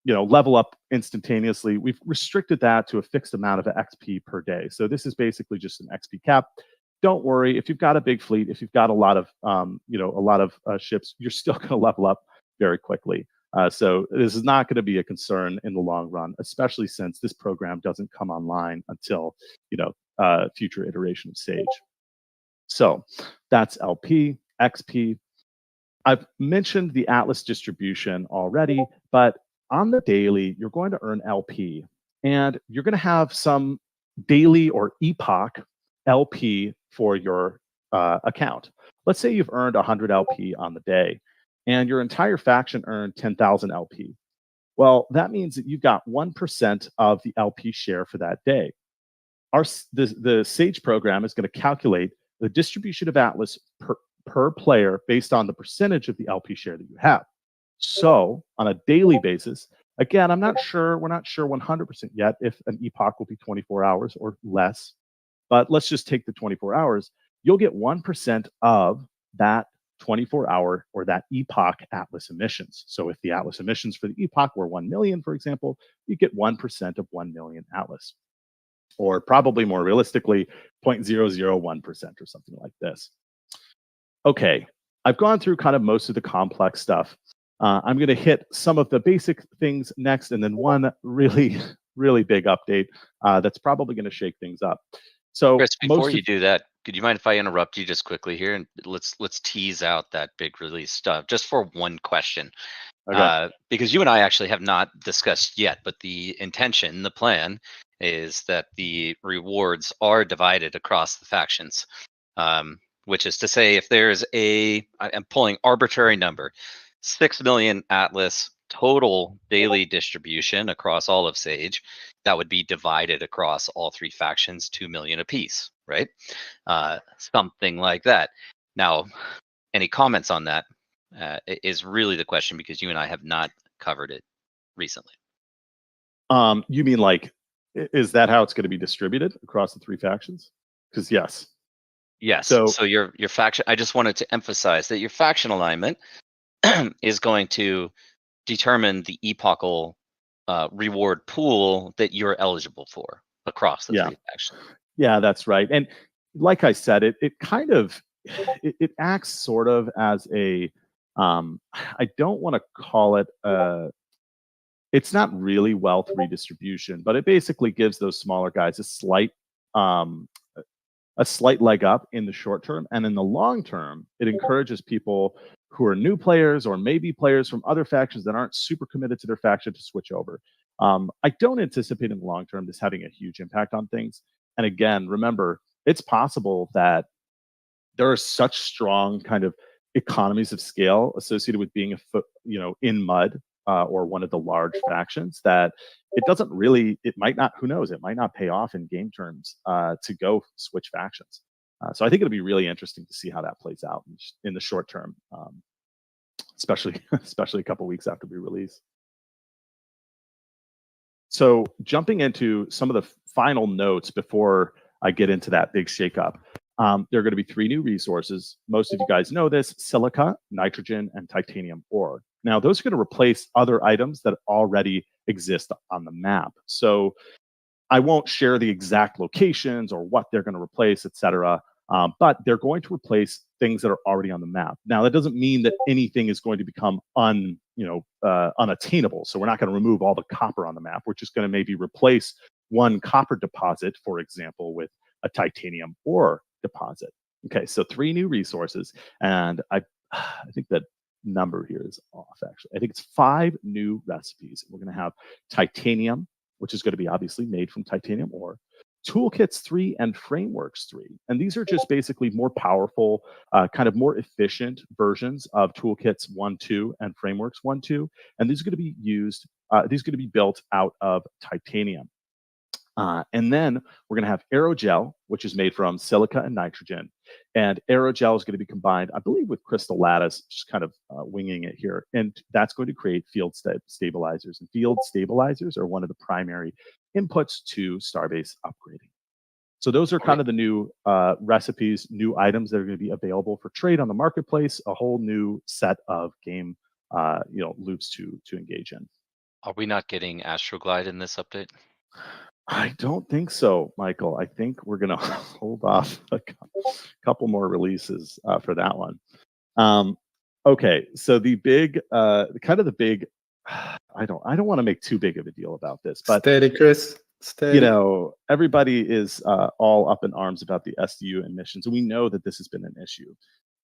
level up instantaneously. We've restricted that to a fixed amount of XP per day. So this is basically just an XP cap. Don't worry, if you've got a big fleet, if you've got a lot of ships, you're still going to level up very quickly. So this is not going to be a concern in the long run, especially since this program doesn't come online until future iteration of Sage. So that's LP, XP. I've mentioned the Atlas distribution already, but on the daily, you're going to earn LP, and you're going to have some daily or epoch LP for your account. Let's say you've earned 100 LP on the day, and your entire faction earned 10,000 LP. Well, that means that you've got 1% of the LP share for that day. The Sage program is going to calculate the distribution of Atlas per player based on the percentage of the LP share that you have. So on a daily basis, again, we're not sure 100% yet if an epoch will be 24 hours or less, but let's just take the 24 hours. You'll get 1% of that 24-hour or that epoch Atlas emissions. So if the Atlas emissions for the epoch were 1 million, for example, you get 1% of 1 million Atlas. Or probably more realistically, 0.001% or something like this. Okay, I've gone through kind of most of the complex stuff. I'm going to hit some of the basic things next, and then one really, really big update that's probably going to shake things up. So, Chris, before you do that, could you mind if I interrupt you just quickly here, and let's tease out that big release stuff just for one question, okay. Because you and I actually have not discussed yet, but the intention, the plan, is that the rewards are divided across the factions, which is to say, if there's I'm pulling arbitrary number, 6 million Atlas total daily distribution across all of Sage, that would be divided across all three factions, 2 million apiece, right? Something like that. Now, any comments on that is really the question, because you and I have not covered it recently. You mean like, is that how it's going to be distributed across the three factions? Because yes. Yes. So your faction, I just wanted to emphasize that your faction alignment is going to determine the epochal reward pool that you're eligible for across the three factions. Yeah, that's right. And like I said, it kind of it acts sort of as a I don't want to call it it's not really wealth redistribution, but it basically gives those smaller guys a slight leg up in the short term, and in the long term, it encourages people who are new players or maybe players from other factions that aren't super committed to their faction to switch over. I don't anticipate in the long term this having a huge impact on things. And again, remember, it's possible that there are such strong kind of economies of scale associated with being in mud or one of the large factions, that it doesn't really, it might not, who knows, it might not pay off in game terms to go switch factions. So I think it'll be really interesting to see how that plays out in the short term, especially a couple weeks after we release. So jumping into some of the final notes before I get into that big shakeup, there are going to be 3 new resources. Most of you guys know this: silica, nitrogen, and titanium ore. Now, those are going to replace other items that already exist on the map. So I won't share the exact locations or what they're going to replace, etc. But they're going to replace things that are already on the map. Now, that doesn't mean that anything is going to become unattainable. So we're not going to remove all the copper on the map. We're just going to maybe replace one copper deposit, for example, with a titanium ore deposit. Okay, so 3 new resources, and I think that number here is off. Actually, I think it's 5 new recipes. We're going to have titanium, which is going to be obviously made from titanium ore, toolkits 3 and frameworks 3. And these are just basically more powerful, kind of more efficient versions of toolkits 1, 2 and frameworks 1, 2. And these are going to be used, these are going to be built out of titanium. And then we're going to have aerogel, which is made from silica and nitrogen. And aerogel is going to be combined, I believe, with crystal lattice, just kind of winging it here. And that's going to create field stabilizers. And field stabilizers are one of the primary inputs to Starbase upgrading. So those are kind of the new recipes, new items that are going to be available for trade on the marketplace, a whole new set of game loops to engage in. Are we not getting Astroglide in this update? I don't think so, Michael. I think we're going to hold off a couple more releases for that one. Okay, so the big, I don't want to make too big of a deal about this, but steady, Chris. Steady. Everybody is all up in arms about the SDU emissions, and we know that this has been an issue.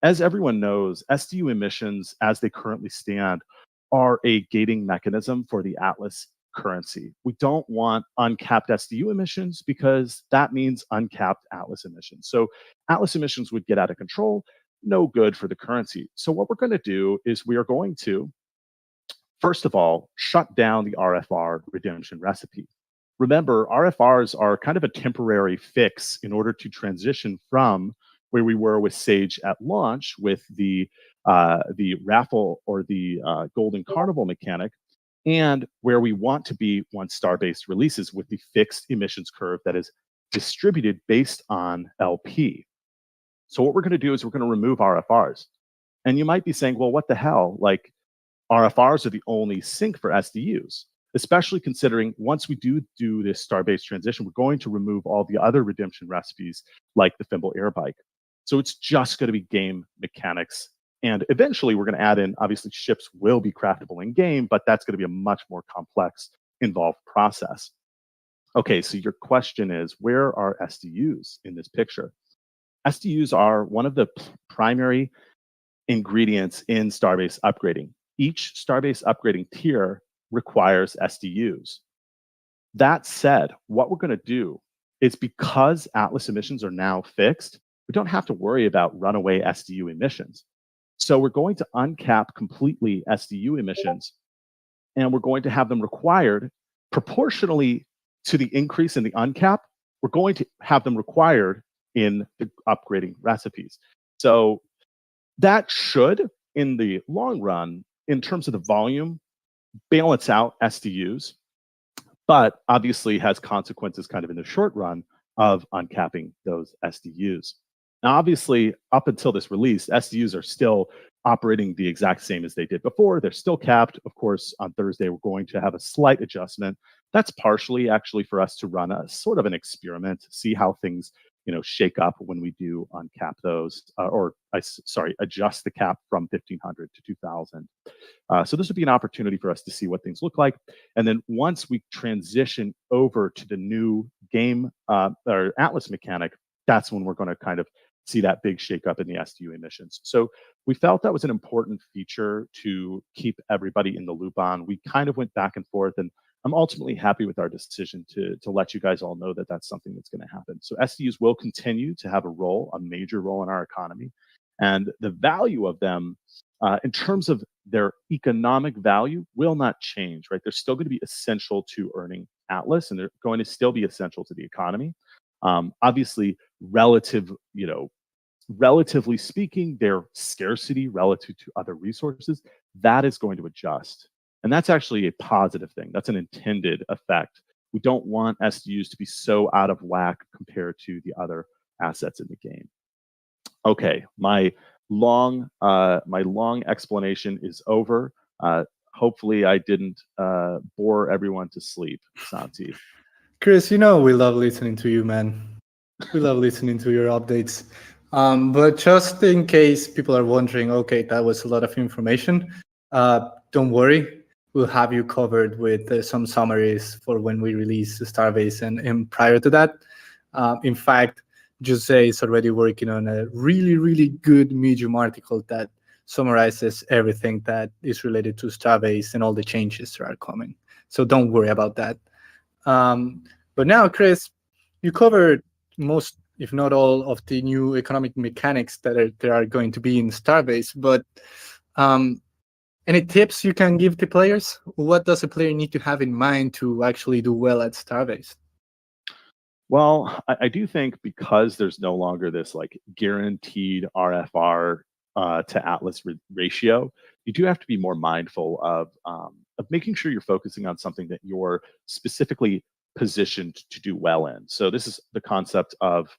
As everyone knows, SDU emissions, as they currently stand, are a gating mechanism for the Atlas currency. We don't want uncapped SDU emissions because that means uncapped Atlas emissions. So Atlas emissions would get out of control, no good for the currency. So what we're going to do is we are going to, first of all, shut down the RFR redemption recipe. Remember, RFRs are kind of a temporary fix in order to transition from where we were with Sage at launch with the raffle or the Golden Carnival mechanic, and where we want to be once Starbase releases with the fixed emissions curve that is distributed based on LP. So what we're going to do is we're going to remove RFRs. And you might be saying, well, what the hell? Like, RFRs are the only sync for SDUs, especially considering once we do this Starbase transition, we're going to remove all the other redemption recipes like the Thimble Air Bike. So it's just going to be game mechanics. And eventually we're going to add in, obviously, ships will be craftable in game, but that's going to be a much more complex, involved process. Okay, so your question is, where are SDUs in this picture? SDUs are one of the primary ingredients in Starbase upgrading. Each Starbase upgrading tier requires SDUs. That said, what we're going to do is, because Atlas emissions are now fixed, we don't have to worry about runaway SDU emissions. So we're going to uncap completely SDU emissions, and we're going to have them required proportionally to the increase in the uncap. We're going to have them required in the upgrading recipes. So that should, in the long run, in terms of the volume, balance out SDUs, but obviously has consequences kind of in the short run of uncapping those SDUs. Now, obviously, up until this release, SDUs are still operating the exact same as they did before. They're still capped. Of course, on Thursday, we're going to have a slight adjustment. That's partially actually for us to run a sort of an experiment, see how things shake up when we do uncap those, adjust the cap from 1,500 to 2,000. So this would be an opportunity for us to see what things look like. And then once we transition over to the new game or Atlas mechanic, that's when we're going to kind of see that big shakeup in the SDU emissions. So we felt that was an important feature to keep everybody in the loop on. We kind of went back and forth, and I'm ultimately happy with our decision to let you guys all know that that's something that's going to happen. So SDUs will continue to have a major role in our economy. And the value of them in terms of their economic value will not change, right? They're still going to be essential to earning Atlas, and they're going to still be essential to the economy. Obviously, relatively speaking, their scarcity relative to other resources, that is going to adjust. And that's actually a positive thing. That's an intended effect. We don't want SDUs to be so out of whack compared to the other assets in the game. Okay, my long explanation is over. Hopefully I didn't bore everyone to sleep, Santi. Chris, you know we love listening to you, man. We love listening to your updates. But just in case people are wondering, okay, that was a lot of information. Don't worry, we'll have you covered with some summaries for when we release Starbase and prior to that. In fact, Jose is already working on a really, really good Medium article that summarizes everything that is related to Starbase and all the changes that are coming. So don't worry about that. But now, Chris, you covered most, if not all, of the new economic mechanics that are going to be in Starbase. But any tips you can give to players? What does a player need to have in mind to actually do well at Starbase? Well, I do think because there's no longer this like guaranteed RFR to Atlas ratio, you do have to be more mindful of making sure you're focusing on something that you're specifically positioned to do well in. So this is the concept of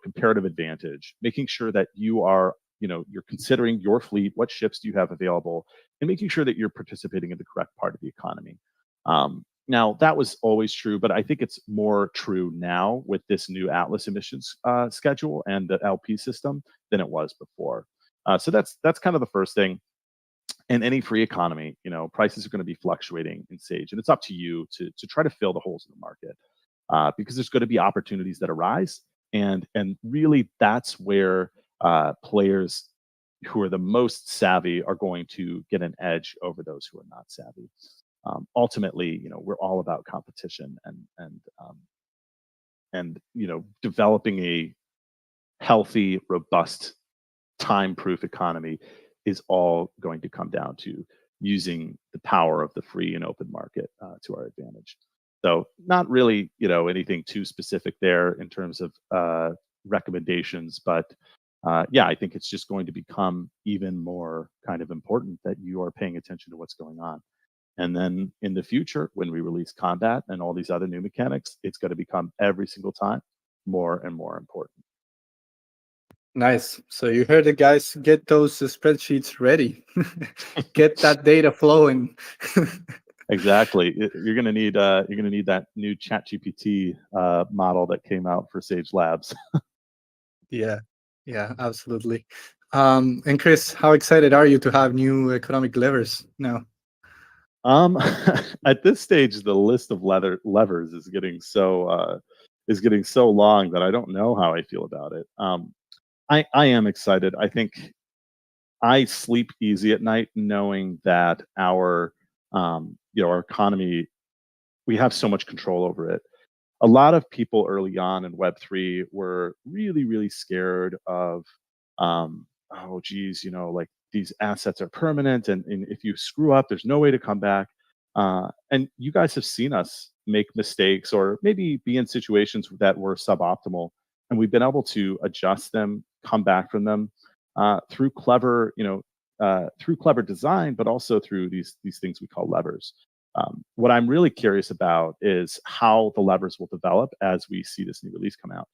comparative advantage, making sure that you are you're considering your fleet, what ships do you have available, and making sure that you're participating in the correct part of the economy. Now, that was always true, but I think it's more true now with this new Atlas emissions schedule and the LP system than it was before. So that's kind of the first thing. In any free economy, prices are going to be fluctuating in Sage, and it's up to you to try to fill the holes in the market because there's going to be opportunities that arise, and really that's where players who are the most savvy are going to get an edge over those who are not savvy. Ultimately, we're all about competition and developing a healthy, robust, time-proof economy is all going to come down to using the power of the free and open market to our advantage. So not really, anything too specific there in terms of recommendations, but yeah, I think it's just going to become even more kind of important that you are paying attention to what's going on. And then in the future, when we release combat and all these other new mechanics, it's going to become every single time more and more important. Nice. So you heard it, guys. Get those spreadsheets ready. Get that data flowing. Exactly. You're going to need that new ChatGPT model that came out for Sage Labs. Yeah, absolutely. And Chris, how excited are you to have new economic levers now? At this stage, the list of levers is getting so long that I don't know how I feel about it. I am excited. I think I sleep easy at night knowing that our economy, we have so much control over it. A lot of people early on in Web3 were really, really scared of, like these assets are permanent, and if you screw up, there's no way to come back. And you guys have seen us make mistakes or maybe be in situations that were suboptimal, and we've been able to adjust them, come back from them through clever design, but also through these things we call levers. What I'm really curious about is how the levers will develop as we see this new release come out.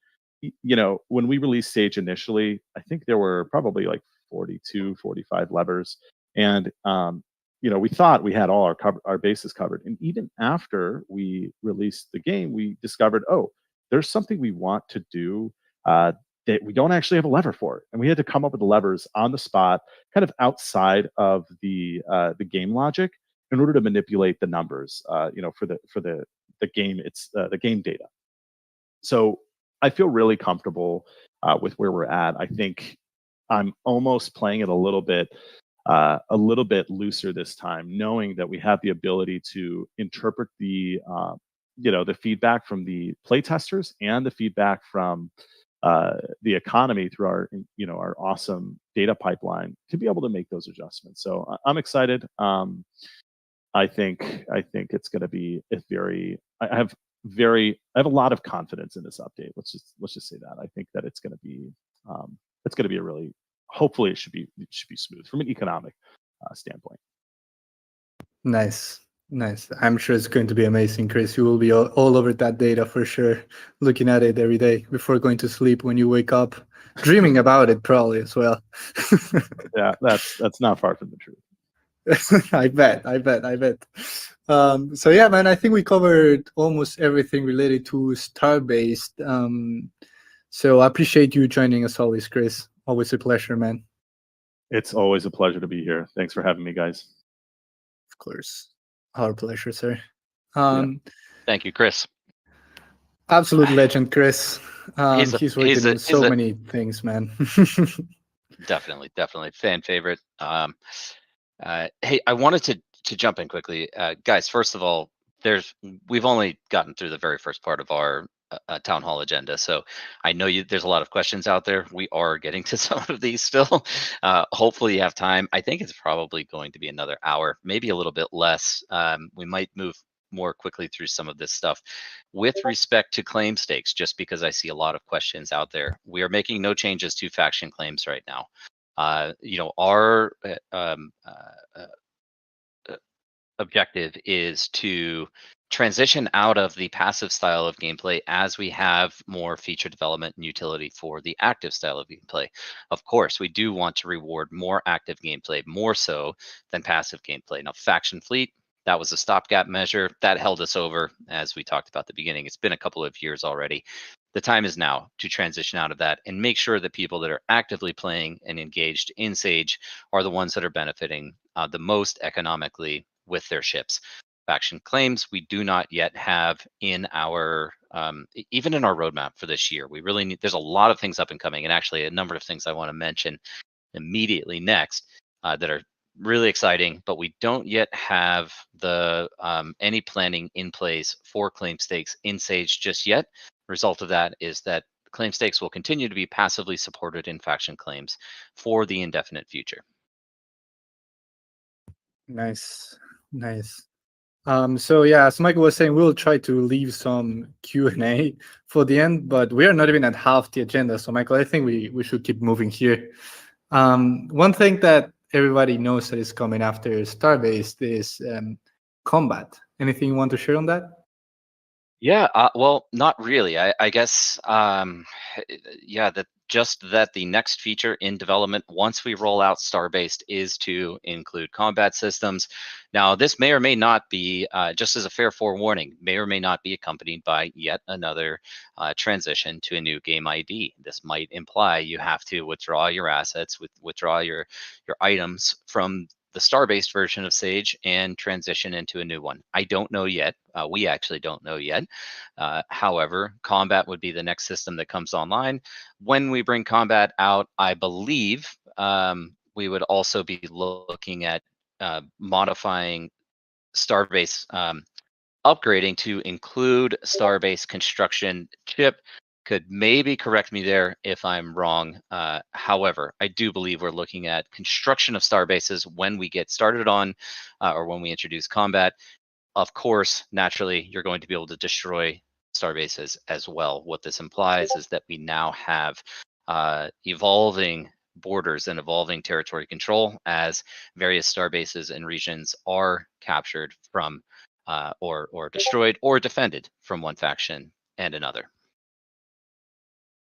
When we released Sage initially, I think there were probably like 42, 45 levers. And, we thought we had all our bases covered. And even after we released the game, we discovered, there's something we want to do that we don't actually have a lever for. And we had to come up with the levers on the spot, kind of outside of the game logic, in order to manipulate the numbers, for the game, it's the game data. So I feel really comfortable with where we're at. I think I'm almost playing it a little bit looser this time, knowing that we have the ability to interpret the feedback from the playtesters and the feedback from the economy through our our awesome data pipeline to be able to make those adjustments. So I'm excited. I think it's going to be I have a lot of confidence in this update. Let's just say that. I think that it's going to be a really, hopefully it should be smooth from an economic standpoint. Nice. I'm sure it's going to be amazing, Chris. You will be all over that data for sure, looking at it every day before going to sleep, when you wake up, dreaming about it probably as well. Yeah, that's not far from the truth. I bet. So yeah, man, I think we covered almost everything related to Starbase. So I appreciate you joining us always, Chris. Always a pleasure, man. It's always a pleasure to be here. Thanks for having me, guys. Of course. Our pleasure, sir. Thank you, Chris. Absolute legend, Chris. He's working on so many things, man. Definitely fan favorite. Hey, I wanted to jump in quickly, guys. First of all, we've only gotten through the very first part of our town hall agenda, so I know there's a lot of questions out there. We are getting to some of these still. Hopefully you have time. I think it's probably going to be another hour, maybe a little bit less. We might move more quickly through some of this stuff. With respect to claim stakes, just because I see a lot of questions out there, we are making no changes to faction claims right now. Our objective is to transition out of the passive style of gameplay as we have more feature development and utility for the active style of gameplay. Of course, we do want to reward more active gameplay, more so than passive gameplay. Now, faction fleet, that was a stopgap measure that held us over, as we talked about at the beginning. It's been a couple of years already. The time is now to transition out of that and make sure that people that are actively playing and engaged in Sage are the ones that are benefiting the most economically with their ships. Faction claims we do not yet have in our even in our roadmap for this year. We really need, there's a lot of things up and coming, and actually a number of things I want to mention immediately next that are really exciting, but we don't yet have the any planning in place for claim stakes in Sage just yet. Result of that is that claim stakes will continue to be passively supported in faction claims for the indefinite future. Nice. So yeah, as Michael was saying, we'll try to leave some Q&A for the end, but we are not even at half the agenda. So Michael, I think we should keep moving here. One thing that everybody knows that is coming after Starbase is combat. Anything you want to share on that? Yeah, well, not really. I guess, yeah, that the next feature in development once we roll out Starbase is to include combat systems. Now, this may or may not be, just as a fair forewarning, may or may not be accompanied by yet another transition to a new game ID. This might imply you have to withdraw your assets, withdraw your items from the Starbase version of Sage and transition into a new one. I don't know yet. We actually don't know yet. However, combat would be the next system that comes online. When we bring combat out, I believe we would also be looking at modifying Starbase, upgrading to include Starbase construction chip. Could maybe correct me there if I'm wrong. However, I do believe we're looking at construction of Starbases when we get started on, or when we introduce combat. Of course, naturally, you're going to be able to destroy Starbases as well. What this implies is that we now have evolving borders and evolving territory control as various Starbases and regions are captured from, or destroyed or defended from one faction and another.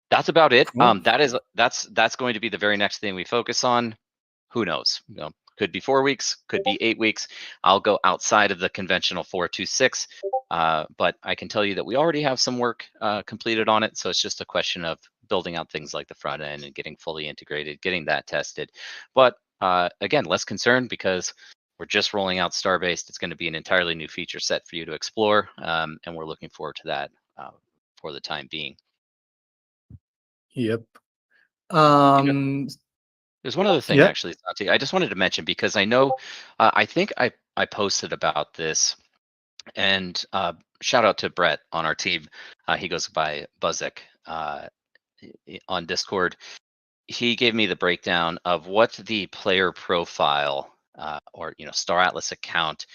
That's about it. Cool. That's going to be the very next thing we focus on. Who knows? Could be 4 weeks, could be 8 weeks. I'll go outside of the conventional 4-2-6, but I can tell you that we already have some work completed on it. So it's just a question of building out things like the front end and getting fully integrated, getting that tested. But again, less concerned because we're just rolling out Starbase. It's going to be an entirely new feature set for you to explore, and we're looking forward to that for the time being. Yep. There's one other thing, actually, Santi, I just wanted to mention, because I know, I think I posted about this, and shout out to Brett on our team. He goes by Buzzek. on Discord, he gave me the breakdown of what the player profile or Star Atlas account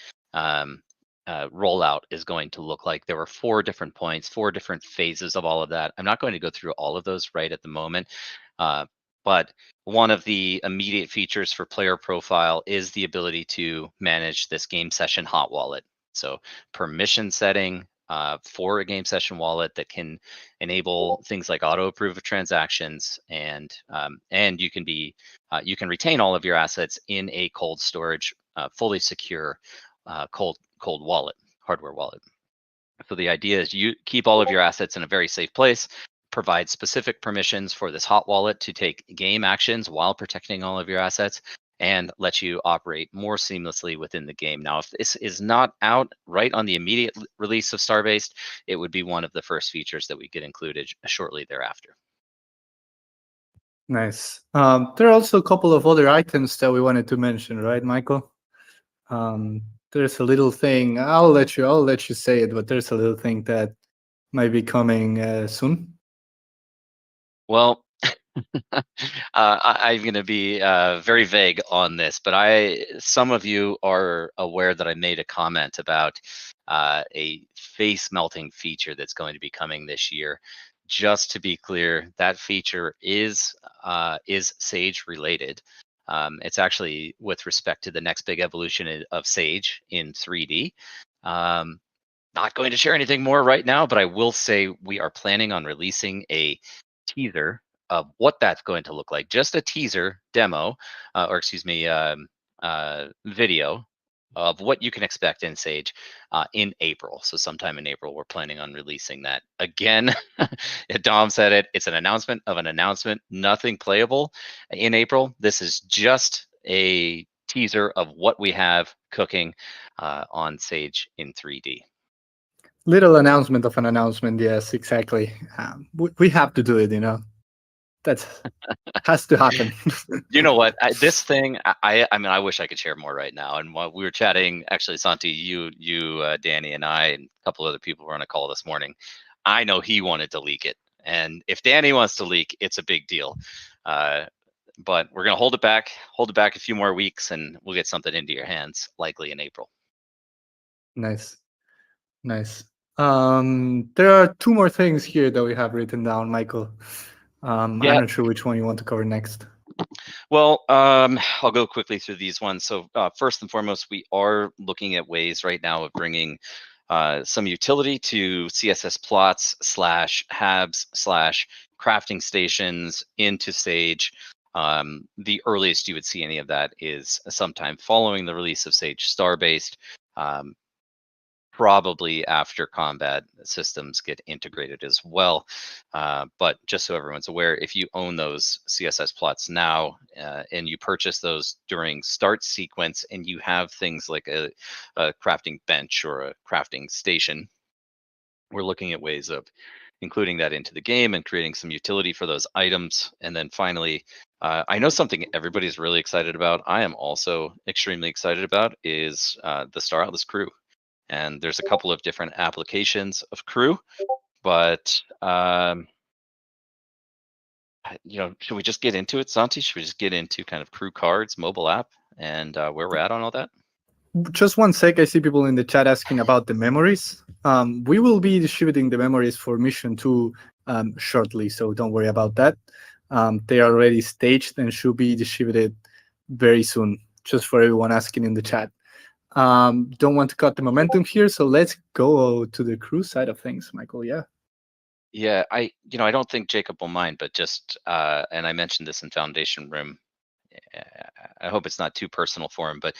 rollout is going to look like. There were 4 different points, 4 different phases of all of that. I'm not going to go through all of those right at the moment, but one of the immediate features for player profile is the ability to manage this game session hot wallet. So permission setting for a game session wallet that can enable things like auto approve of transactions, and you can retain all of your assets in a cold storage, fully secure cold wallet, hardware wallet. So the idea is you keep all of your assets in a very safe place, provide specific permissions for this hot wallet to take game actions while protecting all of your assets, and let you operate more seamlessly within the game. Now, if this is not out right on the immediate release of Starbase, it would be one of the first features that we get included shortly thereafter. Nice. There are also a couple of other items that we wanted to mention, right, Michael? There's a little thing. I'll let you say it, but there's a little thing that might be coming soon. Well, I'm going to be very vague on this, but some of you are aware that I made a comment about a face melting feature that's going to be coming this year. Just to be clear, that feature is Sage related. It's actually with respect to the next big evolution of Sage in 3D. Not going to share anything more right now, but I will say we are planning on releasing a teaser of what that's going to look like. Just a teaser demo, video of what you can expect in Sage in April. So sometime in April, we're planning on releasing that. Again, Dom said it, it's an announcement of an announcement, nothing playable in April. This is just a teaser of what we have cooking on Sage in 3D. Little announcement of an announcement. Yes, exactly. We have to do it, That has to happen. You know what? This thing, I mean, I wish I could share more right now. And while we were chatting, actually, Santi, you, Danny, and I, and a couple other people were on a call this morning. I know he wanted to leak it, and if Danny wants to leak, it's a big deal. But we're gonna hold it back a few more weeks, and we'll get something into your hands, likely in April. Nice. There are 2 more things here that we have written down, Michael. I'm not sure which one you want to cover next. Well, I'll go quickly through these ones. So first and foremost, we are looking at ways right now of bringing some utility to CSS plots /habs /crafting stations into Sage. The earliest you would see any of that is sometime following the release of Sage Starbase. Probably after combat systems get integrated as well. But just so everyone's aware, if you own those CSS plots now and you purchase those during start sequence and you have things like a crafting bench or a crafting station, we're looking at ways of including that into the game and creating some utility for those items. And then finally, I know something everybody's really excited about. I am also extremely excited about is the Star Atlas crew. And there's a couple of different applications of crew, but should we just get into it, Santi? Should we just get into kind of crew cards, mobile app, and where we're at on all that? Just one sec. I see people in the chat asking about the memories. We will be distributing the memories for Mission 2 shortly, so don't worry about that. They are already staged and should be distributed very soon, just for everyone asking in the chat. Don't want to cut the momentum here, so let's go to the crew side of things, Michael. Yeah, I don't think Jacob will mind, but just and I mentioned this in Foundation Room. I hope it's not too personal for him, but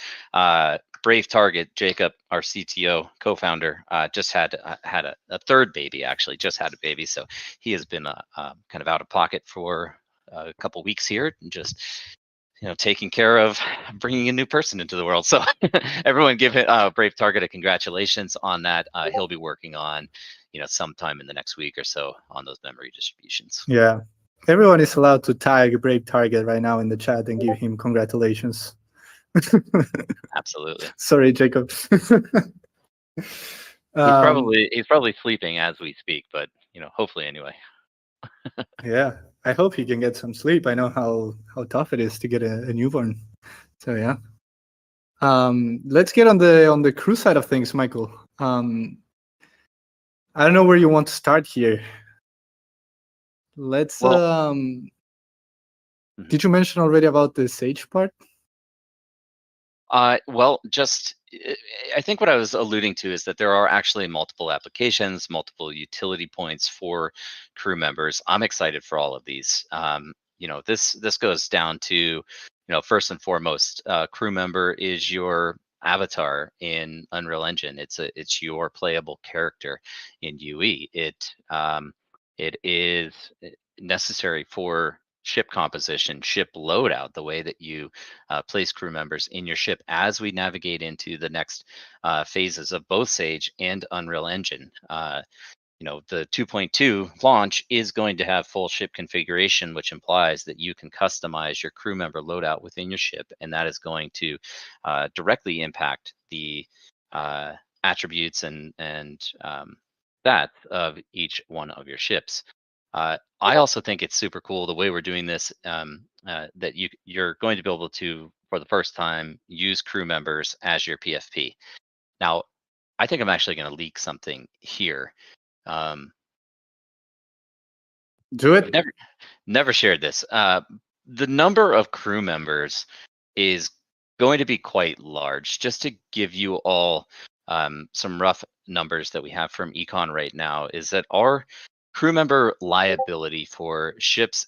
Brave Target, Jacob, our CTO, co-founder, just had a third baby. Actually, just had a baby, so he has been kind of out of pocket for a couple weeks here, and just taking care of bringing a new person into the world. So everyone give Brave Target a congratulations on that. He'll be working on, sometime in the next week or so on those memory distributions. Yeah. Everyone is allowed to tag Brave Target right now in the chat and give him congratulations. Absolutely. Sorry, Jacob. He's probably sleeping as we speak, but hopefully anyway. Yeah, I hope he can get some sleep. I know how tough it is to get a newborn. So yeah. Let's get on the crew side of things, Michael. I don't know where you want to start here. Let's Well, did you mention already about the Sage part? Well, just I think what I was alluding to is that there are actually multiple applications, multiple utility points for crew members. I'm excited for all of these. This goes down to, first and foremost, crew member is your avatar in Unreal Engine. It's your playable character in UE. It is necessary for ship composition, ship loadout, the way that you place crew members in your ship as we navigate into the next phases of both Sage and Unreal Engine. The 2.2 launch is going to have full ship configuration, which implies that you can customize your crew member loadout within your ship, and that is going to directly impact the attributes and stats of each one of your ships. I also think it's super cool the way we're doing this, that you're going to be able to, for the first time, use crew members as your PFP. Now, I think I'm actually going to leak something here. Do it. Never shared this. The number of crew members is going to be quite large. Just to give you all some rough numbers that we have from Econ right now, is that our crew member liability for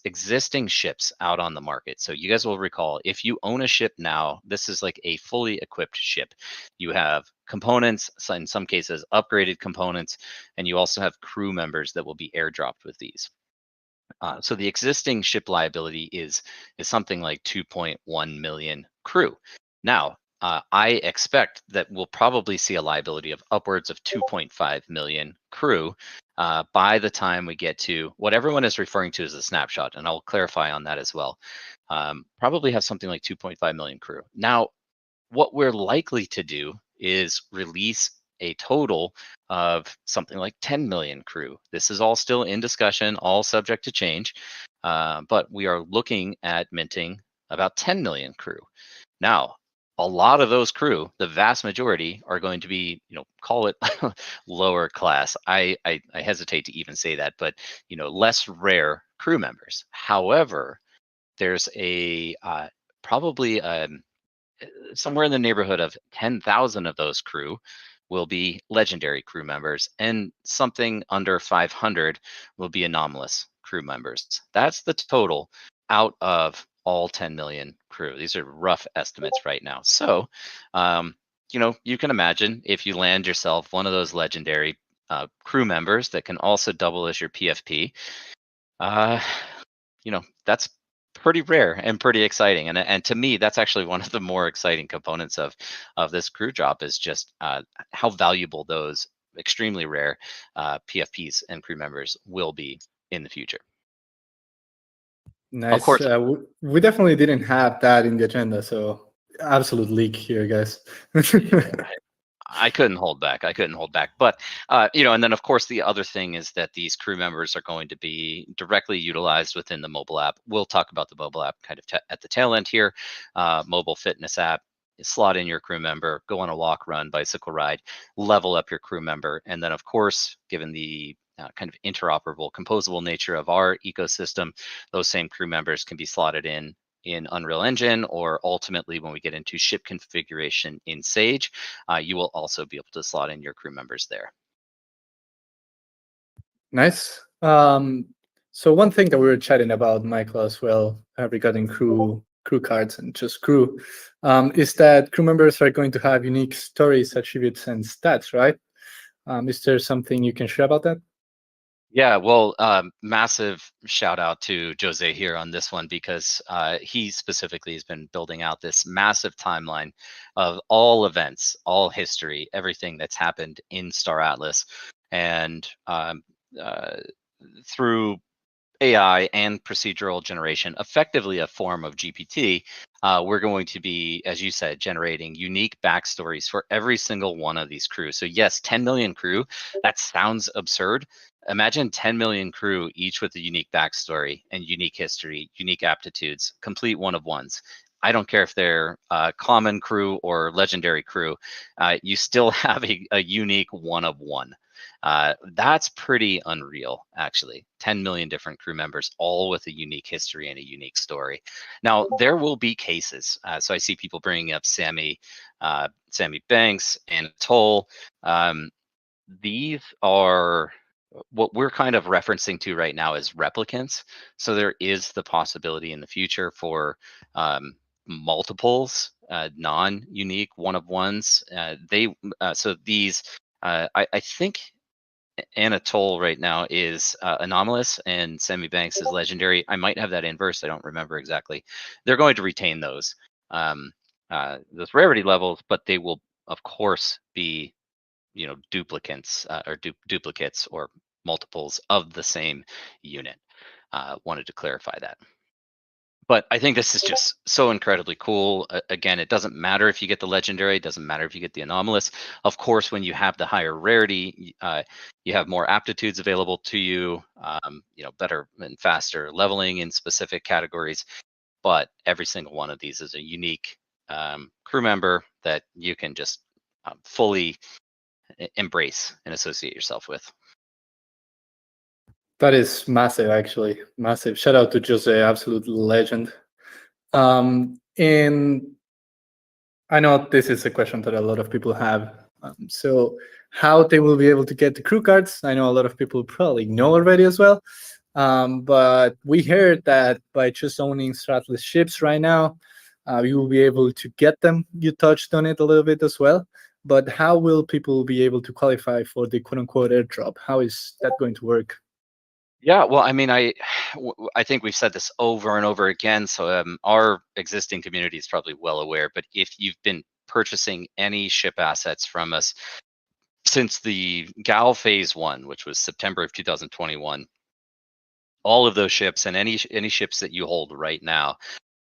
existing ships out on the market. So you guys will recall, if you own a ship now, this is like a fully equipped ship. You have components, in some cases upgraded components, and you also have crew members that will be airdropped with these. So the existing ship liability is something like 2.1 million crew. Now, I expect that we'll probably see a liability of upwards of 2.5 million crew by the time we get to what everyone is referring to as a snapshot, and I'll clarify on that as well. Probably have something like 2.5 million crew. Now, what we're likely to do is release a total of something like 10 million crew. This is all still in discussion, all subject to change, but we are looking at minting about 10 million crew. Now, a lot of those crew, the vast majority, are going to be, call it lower class. I hesitate to even say that, but less rare crew members. However, there's a probably somewhere in the neighborhood of 10,000 of those crew will be legendary crew members, and something under 500 will be anomalous crew members. That's the total out of all 10 million crew. These are rough estimates right now. So, you can imagine if you land yourself one of those legendary crew members that can also double as your PFP, that's pretty rare and pretty exciting. And to me, that's actually one of the more exciting components of this crew drop, is just how valuable those extremely rare PFPs and crew members will be in the future. Nice. Of course, we definitely didn't have that in the agenda, so absolute leak here, guys. I couldn't hold back. But, and then of course the other thing is that these crew members are going to be directly utilized within the mobile app. We'll talk about the mobile app kind of at the tail end here. Mobile fitness app, slot in your crew member, go on a walk, run, bicycle ride, level up your crew member. And then of course, given the kind of interoperable, composable nature of our ecosystem, those same crew members can be slotted in Unreal Engine, or ultimately when we get into ship configuration in Sage, you will also be able to slot in your crew members there. Nice. So one thing that we were chatting about, Michael, as well, regarding crew cards and just crew, is that crew members are going to have unique stories, attributes, and stats, right? Is there something you can share about that? Yeah, well, massive shout out to Jose here on this one, because he specifically has been building out this massive timeline of all events, all history, everything that's happened in Star Atlas, and through AI and procedural generation, effectively a form of GPT, we're going to be, as you said, generating unique backstories for every single one of these crews. So yes, 10 million crew, that sounds absurd. Imagine 10 million crew, each with a unique backstory and unique history, unique aptitudes, complete one-of-ones. I don't care if they're common crew or legendary crew, you still have a unique one-of-one. That's pretty unreal, actually. 10 million different crew members, all with a unique history and a unique story. Now, there will be cases. So I see people bringing up Sammy Banks and Toll. These are what we're kind of referencing to right now as replicants. So there is the possibility in the future for multiples, non-unique one-of-ones. So these, I think Anatole right now is anomalous and Sammy Banks is legendary. I might have that inverse. I don't remember exactly. They're going to retain those rarity levels, but they will, of course, be duplicates or multiples of the same unit. Wanted to clarify that. But I think this is just so incredibly cool. Again, it doesn't matter if you get the legendary, it doesn't matter if you get the anomalous. Of course, when you have the higher rarity, you have more aptitudes available to you, better and faster leveling in specific categories. But every single one of these is a unique crew member that you can just fully embrace and associate yourself with. That is massive, actually. Massive. Shout out to Jose, absolute legend. And I know this is a question that a lot of people have. So how they will be able to get the crew cards? I know a lot of people probably know already as well. But we heard that by just owning Stratless ships right now, you will be able to get them. You touched on it a little bit as well. But how will people be able to qualify for the quote-unquote airdrop? How is that going to work? Yeah, well, I mean, I think we've said this over and over again, so our existing community is probably well aware, but if you've been purchasing any ship assets from us since the GAL Phase 1, which was September of 2021, all of those ships and any ships that you hold right now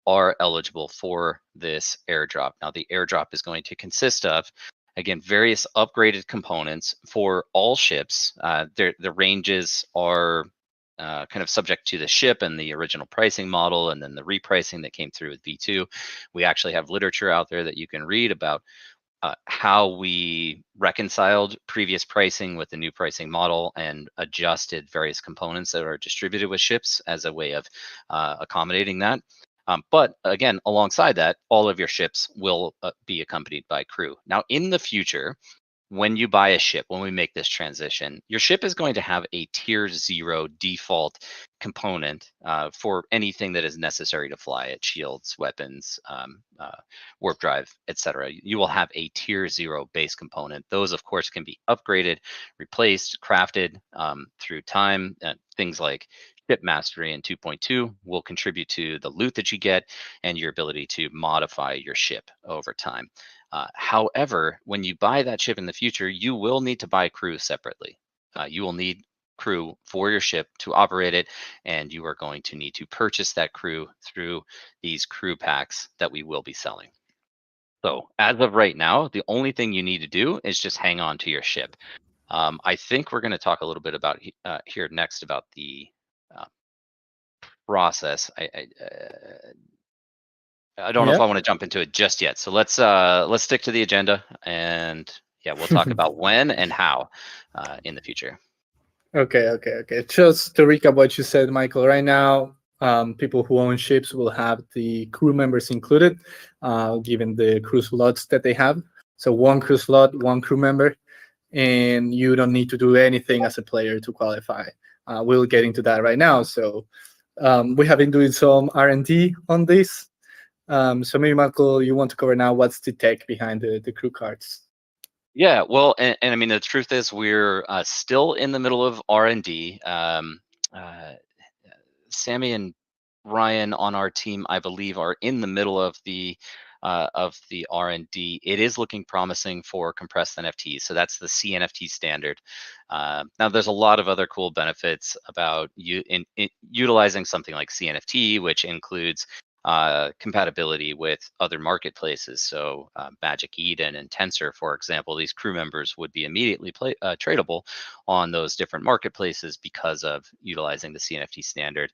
are eligible for this airdrop. Now, the airdrop is going to consist of, again, various upgraded components for all ships. The ranges are kind of subject to the ship and the original pricing model, and then the repricing that came through with V2. We actually have literature out there that you can read about how we reconciled previous pricing with the new pricing model and adjusted various components that are distributed with ships as a way of accommodating that. But again, alongside that, all of your ships will be accompanied by crew. Now, in the future, when you buy a ship, when we make this transition, your ship is going to have a tier 0 default component for anything that is necessary to fly it: shields, weapons, warp drive, etc. You will have a tier 0 base component. Those, of course, can be upgraded, replaced, crafted through time. Things like ship mastery in 2.2 will contribute to the loot that you get and your ability to modify your ship over time. However, when you buy that ship in the future, you will need to buy crew separately. You will need crew for your ship to operate it, and you are going to need to purchase that crew through these crew packs that we will be selling. So as of right now, the only thing you need to do is just hang on to your ship. I think we're going to talk a little bit about here next about the process. I don't know if I want to jump into it just yet. So let's stick to the agenda, and yeah, we'll talk about when and how in the future. Okay. Just to recap what you said, Michael, right now, people who own ships will have the crew members included, given the crew slots that they have. So one crew slot, one crew member, and you don't need to do anything as a player to qualify. We'll get into that right now. So we have been doing some R&D on this. So maybe, Michael, you want to cover now what's the tech behind the crew cards? Yeah, well, and I mean, the truth is we're still in the middle of R&D. Sammy and Ryan on our team, I believe, are in the middle of the of the R&D, it is looking promising for compressed NFTs. So that's the CNFT standard. Now, there's a lot of other cool benefits about utilizing something like CNFT, which includes compatibility with other marketplaces. So Magic Eden and Tensor, for example, these crew members would be immediately tradable on those different marketplaces because of utilizing the CNFT standard.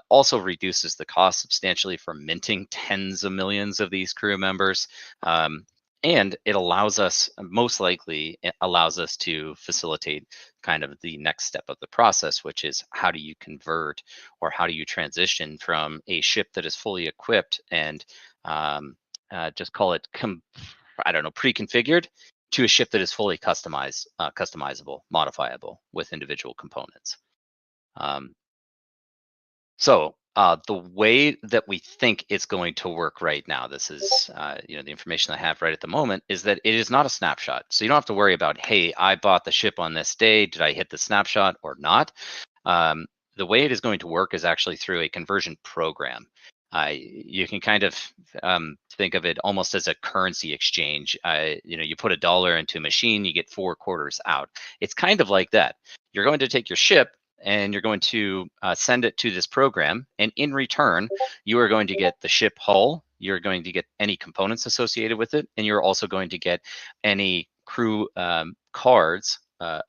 Also reduces the cost substantially for minting tens of millions of these crew members. And it allows us, most likely, it allows us to facilitate kind of the next step of the process, which is how do you convert or how do you transition from a ship that is fully equipped and just call it, pre-configured to a ship that is fully customizable, modifiable with individual components. So the way that we think it's going to work right now, this is the information I have right at the moment, is that it is not a snapshot. So you don't have to worry about, hey, I bought the ship on this day. Did I hit the snapshot or not? The way it is going to work is actually through a conversion program. You can kind of think of it almost as a currency exchange. You put $1 into a machine, you get 4 quarters out. It's kind of like that. You're going to take your ship and you're going to send it to this program, and in return, you are going to get the ship hull. You're going to get any components associated with it, and you're also going to get any crew cards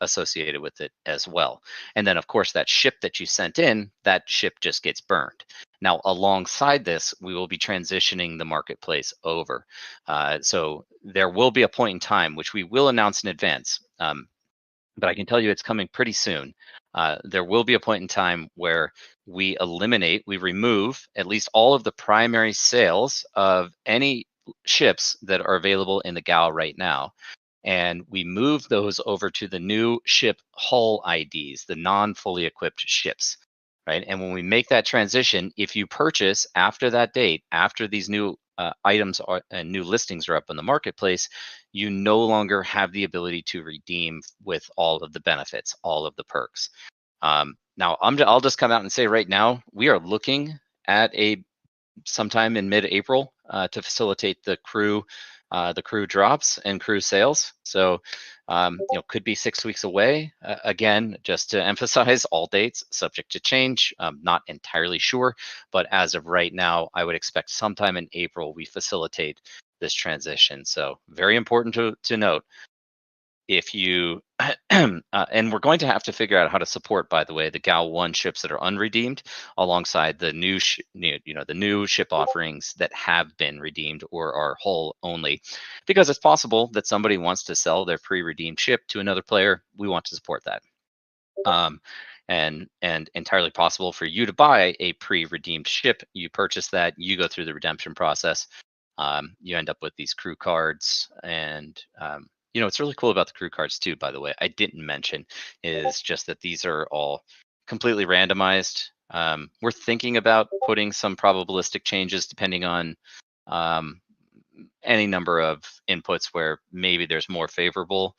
associated with it as well. And then, of course, that ship that you sent in, that ship just gets burned. Now, alongside this, we will be transitioning the marketplace over. So there will be a point in time, which we will announce in advance, but I can tell you it's coming pretty soon. There will be a point in time where we remove at least all of the primary sales of any ships that are available in the GAL right now. And we move those over to the new ship hull IDs, the non-fully equipped ships, right? And when we make that transition, if you purchase after that date, after these new items and new listings are up on the marketplace, you no longer have the ability to redeem with all of the benefits, all of the perks. Now, I'll just come out and say right now, we are looking at sometime in mid-April to facilitate the crew drops and crew sales. So, could be 6 weeks away. Again, just to emphasize, all dates subject to change. I'm not entirely sure, but as of right now, I would expect sometime in April we facilitate this transition. So, very important to note. If you and we're going to have to figure out how to support, by the way, the GAL 1 ships that are unredeemed alongside the new the new ship offerings that have been redeemed or are hull only, because it's possible that somebody wants to sell their pre-redeemed ship to another player. We want to support that. And entirely possible for you to buy a pre-redeemed ship. You purchase that, you go through the redemption process, you end up with these crew cards. And what's really cool about the crew cards too, by the way, I didn't mention, is just that these are all completely randomized. We're thinking about putting some probabilistic changes depending on any number of inputs where maybe there's more favorable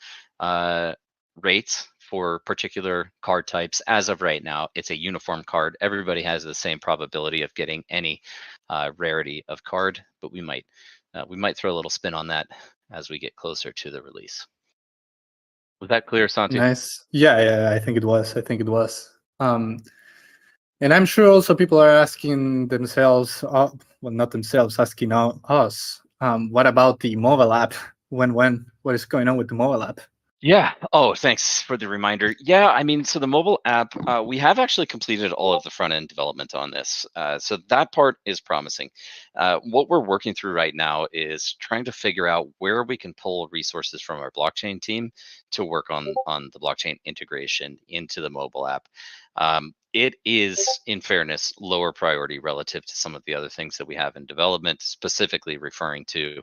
rates for particular card types. As of right now, it's a uniform card. Everybody has the same probability of getting any rarity of card, but we might throw a little spin on that as we get closer to the release. Was that clear, Santi? Nice. Yeah, I think it was. And I'm sure also people are asking themselves, well, not themselves, asking us, what about the mobile app? What is going on with the mobile app? Yeah. Oh, thanks for the reminder. Yeah, I mean, so the mobile app, we have actually completed all of the front end development on this. So that part is promising. What we're working through right now is trying to figure out where we can pull resources from our blockchain team to work on the blockchain integration into the mobile app. It is, in fairness, lower priority relative to some of the other things that we have in development, specifically referring to,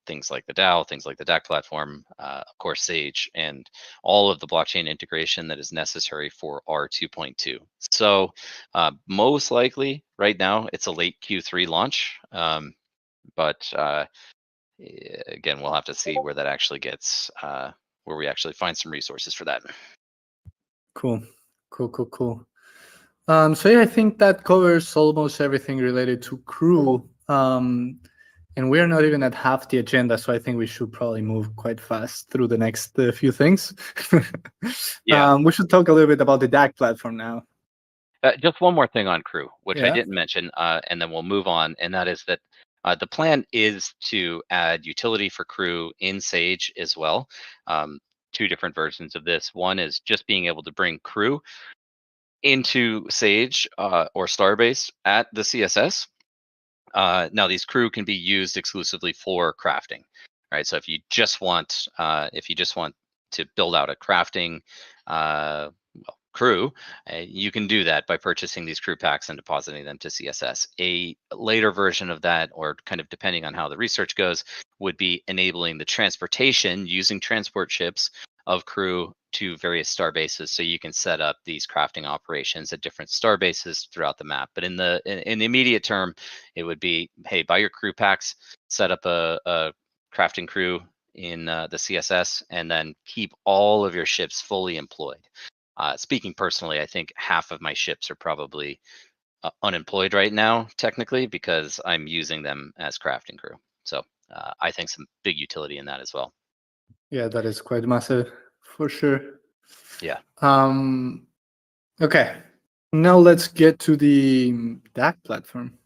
things like the DAO, things like the DAC platform, of course, Sage, and all of the blockchain integration that is necessary for R 2.2. So most likely right now, it's a late Q3 launch. But again, we'll have to see where that actually gets, where we actually find some resources for that. Cool. So yeah, I think that covers almost everything related to crew. And we're not even at half the agenda, so I think we should probably move quite fast through the next few things. Yeah. We should talk a little bit about the DAC platform now. Just one more thing on crew, which I Yeah. didn't mention, and then we'll move on, and that is that the plan is to add utility for crew in Sage as well. Two different versions of this. One is just being able to bring crew into Sage or Starbase at the CSS. Now these crew can be used exclusively for crafting, right? So if you just want to build out a crafting crew, you can do that by purchasing these crew packs and depositing them to CSS. A later version of that, or kind of depending on how the research goes, would be enabling the transportation using transport ships of crew to various star bases, so you can set up these crafting operations at different star bases throughout the map. But in the immediate term, it would be, hey, buy your crew packs, set up a crafting crew in the CSS, and then keep all of your ships fully employed. Speaking personally, I think half of my ships are probably unemployed right now, technically, because I'm using them as crafting crew. So I think some big utility in that as well. Yeah, that is quite massive for sure. Yeah. Okay. Now let's get to the DAC platform.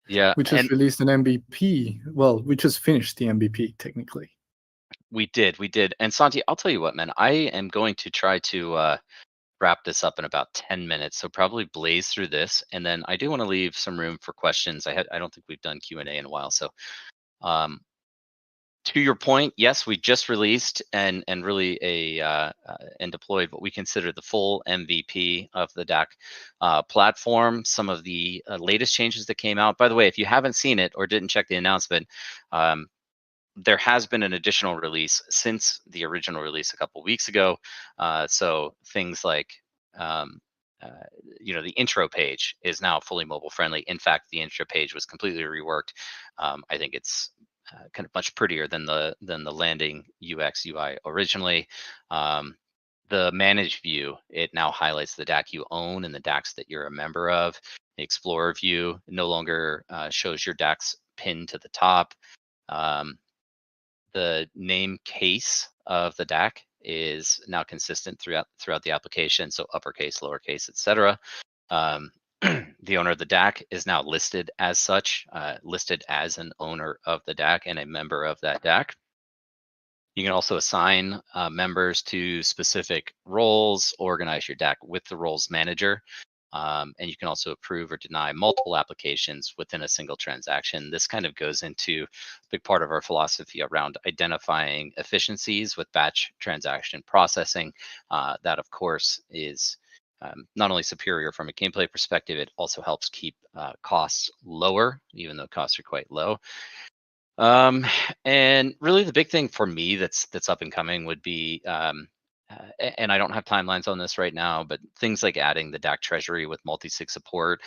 Yeah. We just released an MVP. Well, we just finished the MVP technically. We did. And Santi, I'll tell you what, man, I am going to try to wrap this up in about 10 minutes. So probably blaze through this. And then I do want to leave some room for questions. I don't think we've done Q&A in a while. So to your point, yes, we just released and really and deployed what we consider the full MVP of the DAC platform. Some of the latest changes that came out. By the way, if you haven't seen it or didn't check the announcement, there has been an additional release since the original release a couple weeks ago. So things like the intro page is now fully mobile friendly. In fact, the intro page was completely reworked. I think it's kind of much prettier than the landing UX UI originally. The manage view, it now highlights the DAC you own and the DACs that you're a member of. The Explorer view no longer shows your DACs pinned to the top. The name case of the DAC is now consistent throughout the application, so uppercase, lowercase, etc. The owner of the DAC is now listed as such, listed as an owner of the DAC and a member of that DAC. You can also assign members to specific roles, organize your DAC with the roles manager, and you can also approve or deny multiple applications within a single transaction. This kind of goes into a big part of our philosophy around identifying efficiencies with batch transaction processing. That, of course, is not only superior from a gameplay perspective, it also helps keep costs lower, even though costs are quite low. And really the big thing for me that's up and coming would be, and I don't have timelines on this right now, but things like adding the DAC treasury with multi-sig support,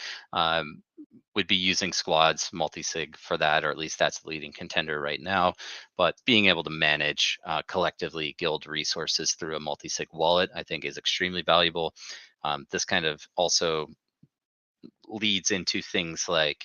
would be using squads multi-sig for that, or at least that's the leading contender right now. But being able to manage collectively guild resources through a multi-sig wallet, I think is extremely valuable. This kind of also leads into things like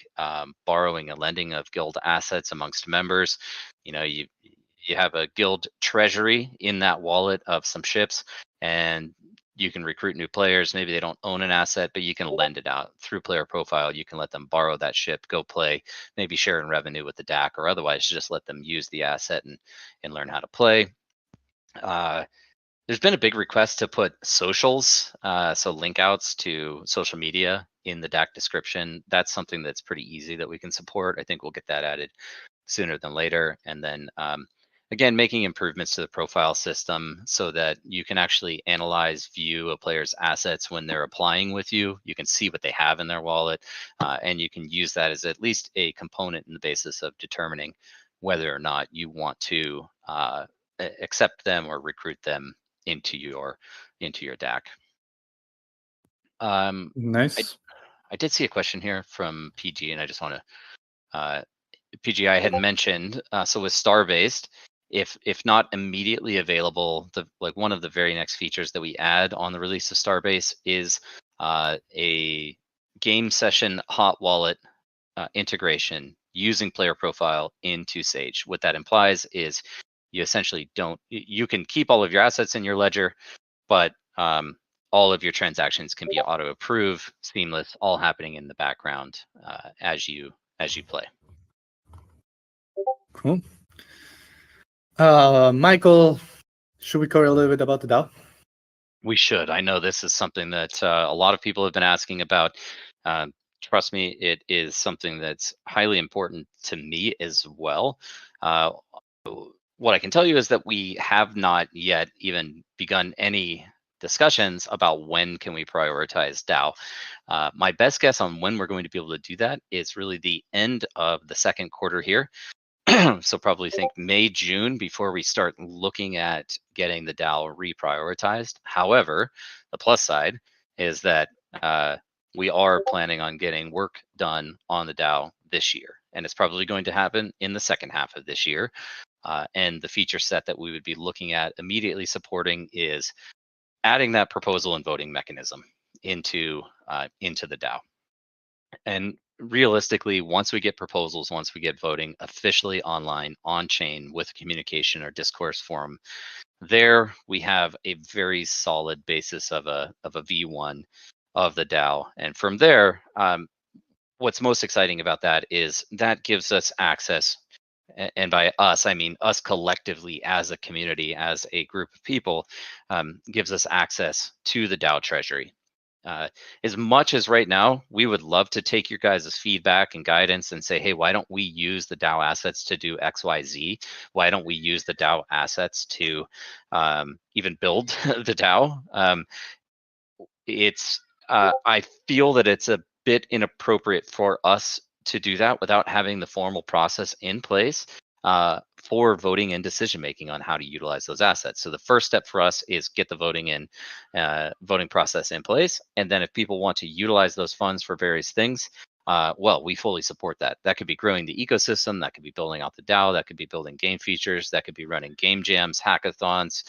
borrowing and lending of guild assets amongst members. You have a guild treasury in that wallet of some ships, and you can recruit new players. Maybe they don't own an asset, but you can lend it out through player profile. You can let them borrow that ship, go play, maybe share in revenue with the DAC, or otherwise just let them use the asset and learn how to play. There's been a big request to put socials, so link outs to social media in the DAC description. That's something that's pretty easy that we can support. I think we'll get that added sooner than later. And then again, making improvements to the profile system so that you can actually analyze, view a player's assets when they're applying with you. You can see what they have in their wallet, and you can use that as at least a component in the basis of determining whether or not you want to accept them or recruit them into your DAC. Nice. I did see a question here from PG, and I just want to PG, I had mentioned, so with Starbase, if not immediately available, one of the very next features that we add on the release of Starbase is a game session hot wallet integration using player profile into Sage. What that implies is you essentially don't, you can keep all of your assets in your ledger, but all of your transactions can be auto approved, seamless, all happening in the background as you play. Cool. Michael, should we cover a little bit about the DAO? We should. I know this is something that a lot of people have been asking about. Trust me, it is something that's highly important to me as well. What I can tell you is that we have not yet even begun any discussions about when can we prioritize DAO. My best guess on when we're going to be able to do that is really the end of the second quarter here. So probably think May, June before we start looking at getting the DAO reprioritized. However, the plus side is that we are planning on getting work done on the DAO this year, and it's probably going to happen in the second half of this year. And the feature set that we would be looking at immediately supporting is adding that proposal and voting mechanism into the DAO. And realistically, once we get proposals, once we get voting officially online, on chain with communication or discourse forum, there we have a very solid basis of a V1 of the DAO. And from there, what's most exciting about that is that gives us access, and by us, I mean us collectively as a community, as a group of people, gives us access to the DAO treasury. As much as right now, we would love to take your guys' feedback and guidance and say, hey, why don't we use the DAO assets to do X, Y, Z? Why don't we use the DAO assets to even build the DAO? I feel that it's a bit inappropriate for us to do that without having the formal process in place for voting and decision making on how to utilize those assets. So the first step for us is get the voting process in place, and then if people want to utilize those funds for various things, well, we fully support that. That could be growing the ecosystem, that could be building out the DAO, that could be building game features, that could be running game jams, hackathons,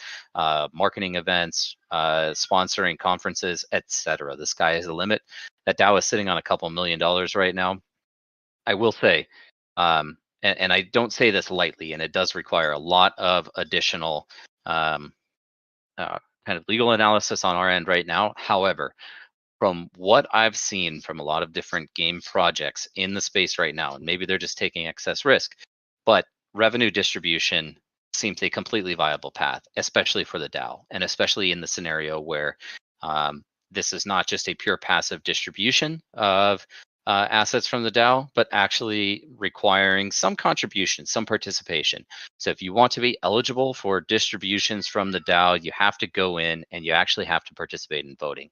marketing events, sponsoring conferences, etc. The sky is the limit. That DAO is sitting on a couple $1 million right now. I will say, and I don't say this lightly, and it does require a lot of additional kind of legal analysis on our end right now. However, from what I've seen from a lot of different game projects in the space right now, and maybe they're just taking excess risk, but revenue distribution seems a completely viable path, especially for the DAO, and especially in the scenario where this is not just a pure passive distribution of assets from the DAO, but actually requiring some contribution, some participation. So if you want to be eligible for distributions from the DAO, you have to go in and you actually have to participate in voting.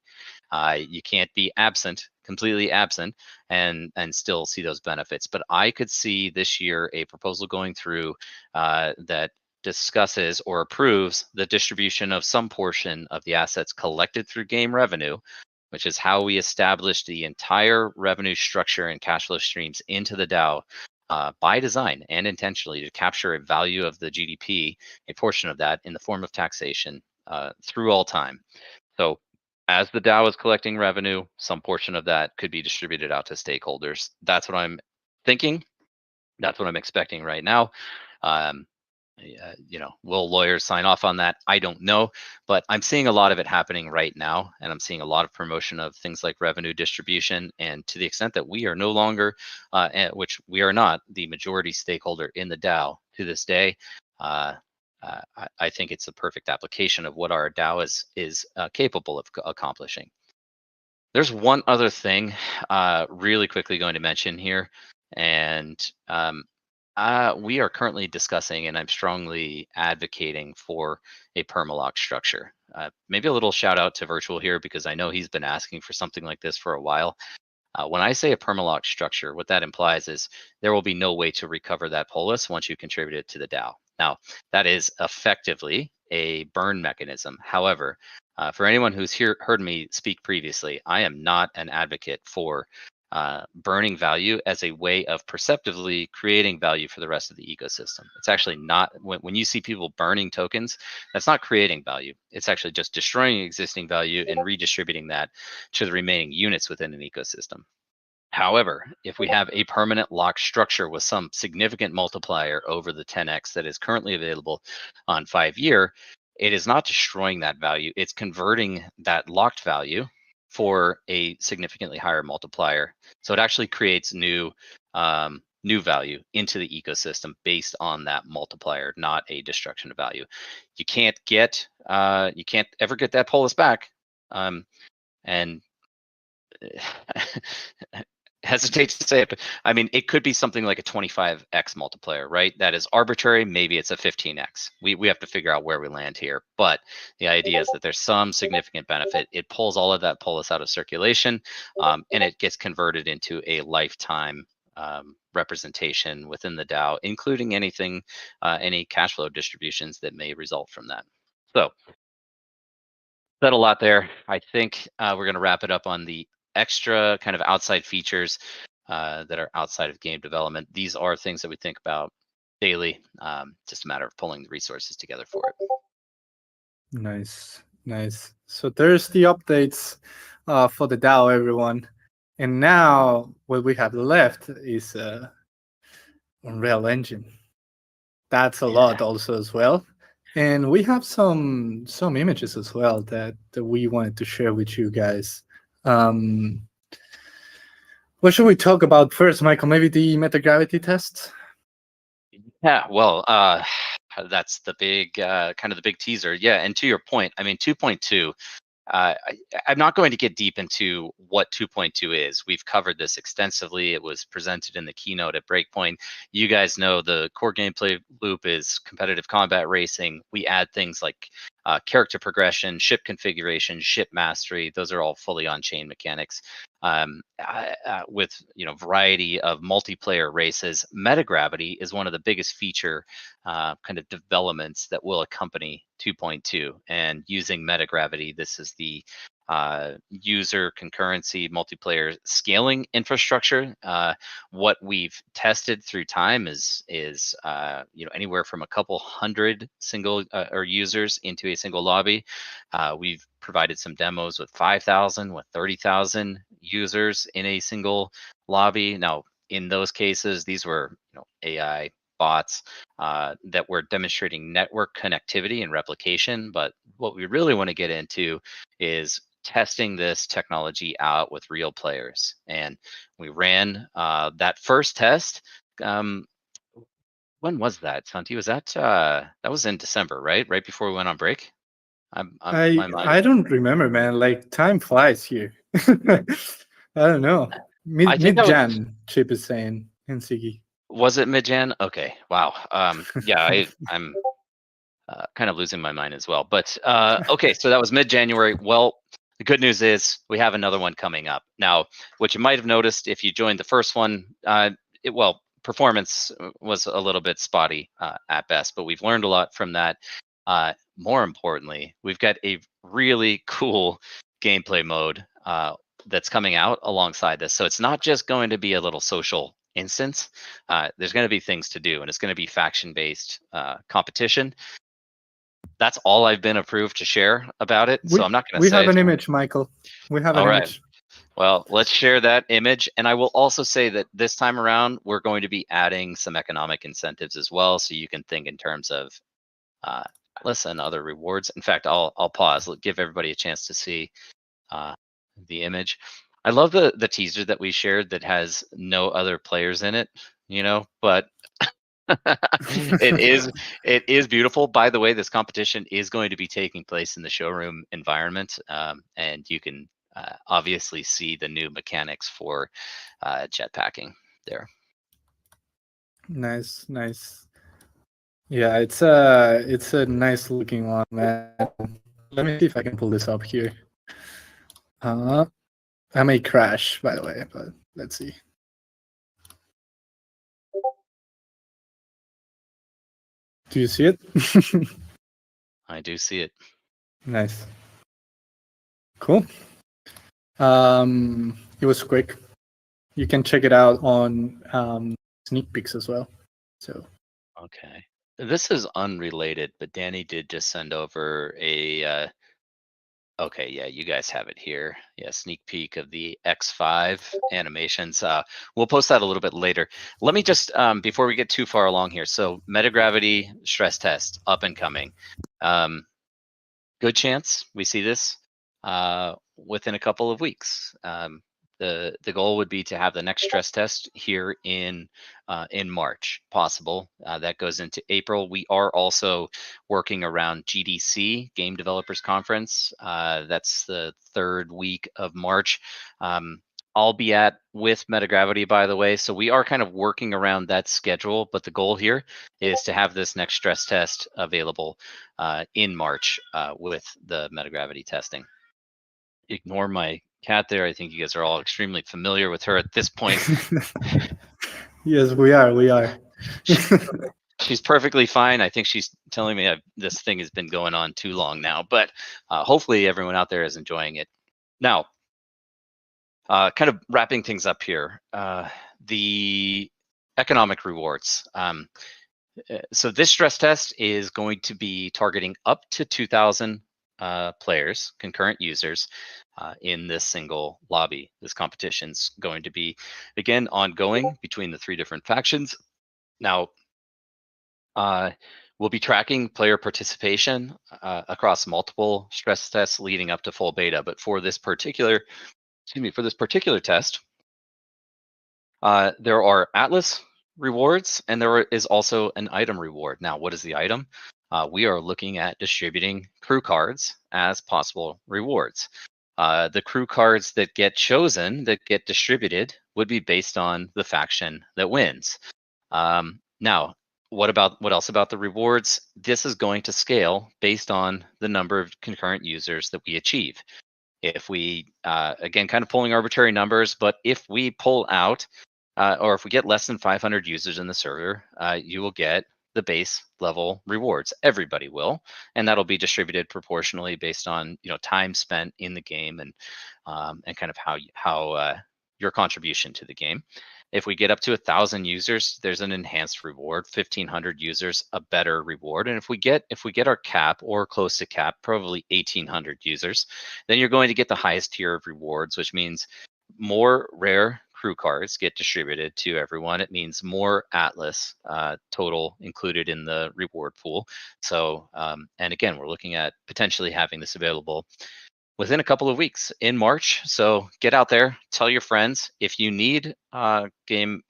You can't be absent, completely absent, and still see those benefits. But I could see this year a proposal going through that discusses or approves the distribution of some portion of the assets collected through game revenue, which is how we established the entire revenue structure and cash flow streams into the DAO by design and intentionally to capture a value of the GDP, a portion of that in the form of taxation through all time. So as the DAO is collecting revenue, some portion of that could be distributed out to stakeholders. That's what I'm thinking. That's what I'm expecting right now. Will lawyers sign off on that? I don't know, but I'm seeing a lot of it happening right now, and I'm seeing a lot of promotion of things like revenue distribution. And to the extent that we are no longer, which we are not, the majority stakeholder in the DAO to this day, I think it's a perfect application of what our DAO is capable of accomplishing. There's one other thing really quickly going to mention here, and we are currently discussing, and I'm strongly advocating for a permalock structure. Maybe a little shout out to Virtual here, because I know he's been asking for something like this for a while. When I say a permalock structure, what that implies is there will be no way to recover that polis once you contribute it to the DAO. Now, that is effectively a burn mechanism. However, for anyone who's heard me speak previously, I am not an advocate for burning value as a way of perceptively creating value for the rest of the ecosystem. It's actually not, when you see people burning tokens, that's not creating value. It's actually just destroying existing value and redistributing that to the remaining units within an ecosystem. However, if we have a permanent lock structure with some significant multiplier over the 10x that is currently available on 5-year, it is not destroying that value. It's converting that locked value for a significantly higher multiplier. So it actually creates new value into the ecosystem based on that multiplier, not a destruction of value. You can't ever get that polis back. And hesitate to say it, but I mean, it could be something like a 25x multiplier, right? That is arbitrary. Maybe it's a 15x. We have to figure out where we land here. But the idea is that there's some significant benefit. It pulls all of that polis out of circulation, and it gets converted into a lifetime representation within the DAO, including anything, any cash flow distributions that may result from that. So said a lot there. I think we're going to wrap it up on the extra kind of outside features that are outside of game development. These are things that we think about daily. Just a matter of pulling the resources together for it. Nice. So there's the updates for the DAO, everyone. And now what we have left is Unreal Engine. That's a lot also as well. And we have some images as well that we wanted to share with you guys. What should we talk about first, Michael? Maybe the metagravity test? Yeah, well, that's the big kind of the big teaser. Yeah, and to your point, I mean, 2.2. I'm not going to get deep into what 2.2 is. We've covered this extensively. It was presented in the keynote at Breakpoint. You guys know the core gameplay loop is competitive combat racing. We add things like character progression, ship configuration, ship mastery. Those are all fully on-chain mechanics. With variety of multiplayer races. Metagravity is one of the biggest feature kind of developments that will accompany 2.2. And using metagravity, this is the user concurrency multiplayer scaling infrastructure. What we've tested through time is anywhere from a couple hundred single or users into a single lobby. We've provided some demos with 5,000, with 30,000 users in a single lobby. Now, in those cases, these were AI bots that were demonstrating network connectivity and replication. But what we really want to get into is testing this technology out with real players. And we ran that first test. When was that, Santi? Was that was in December, right? Right before we went on break? I don't remember, man. Like, time flies here. I don't know. Mid-Jan, Chip is saying in Sigi. Was it mid-Jan? Okay. Wow. Yeah, I'm kind of losing my mind as well. But okay, so that was mid-January. Well, the good news is we have another one coming up. Now, what you might have noticed if you joined the first one, performance was a little bit spotty at best, but we've learned a lot from that. More importantly, we've got a really cool gameplay mode that's coming out alongside this. So it's not just going to be a little social instance. There's going to be things to do, and it's going to be faction-based competition. That's all I've been approved to share about it. So I'm not going to say. We have an image, Michael. We have an image. Well, let's share that image. And I will also say that this time around, we're going to be adding some economic incentives as well. So you can think in terms of and other rewards. In fact, I'll pause, give everybody a chance to see the image. I love the teaser that we shared that has no other players in it, but it is beautiful. By the way, this competition is going to be taking place in the showroom environment, and you can obviously see the new mechanics for jetpacking there. Nice. Yeah, it's a nice looking one, man. Let me see if I can pull this up here. I may crash, by the way, but let's see. Do you see it? I do see it. Nice. Cool. It was quick. You can check it out on sneak peeks as well. So. Okay. This is unrelated, but Danny did just send over a Okay, yeah, you guys have it here. Yeah, sneak peek of the X5 animations. We'll post that a little bit later. Let me just, before we get too far along here, so Metagravity stress test up and coming. Good chance we see this within a couple of weeks. The goal would be to have the next stress test here in March, possible. That goes into April. We are also working around GDC, Game Developers Conference. That's the 3rd week of March. I'll be at with Metagravity, by the way. So we are kind of working around that schedule, but the goal here is to have this next stress test available in March with the Metagravity testing. Ignore my cat there. I think you guys are all extremely familiar with her at this point. Yes, we are. She's perfectly fine. I think she's telling me this thing has been going on too long now, but hopefully everyone out there is enjoying it. Now, kind of wrapping things up here, the economic rewards. So this stress test is going to be targeting up to 2,000 players, concurrent users, in this single lobby. This competition's going to be, again, ongoing between the 3 different factions. Now, we'll be tracking player participation across multiple stress tests leading up to full beta. But for this particular, test, there are Atlas rewards, and there is also an item reward. Now, what is the item? We are looking at distributing crew cards as possible rewards. The crew cards that get chosen, that get distributed, would be based on the faction that wins. Now, what else about the rewards? This is going to scale based on the number of concurrent users that we achieve. If we, again, kind of pulling arbitrary numbers, but if we pull out, or if we get less than 500 users in the server, you will get the base level rewards. Everybody will, and that'll be distributed proportionally based on time spent in the game and kind of how your contribution to the game. If we get up to 1,000 users, there's an enhanced reward. 1,500 users, a better reward. And if we get our cap or close to cap, probably 1,800 users, then you're going to get the highest tier of rewards, which means more rare crew cards get distributed to everyone. It means more Atlas total included in the reward pool. So, and again, we're looking at potentially having this available within a couple of weeks in March. So get out there, tell your friends. If you need game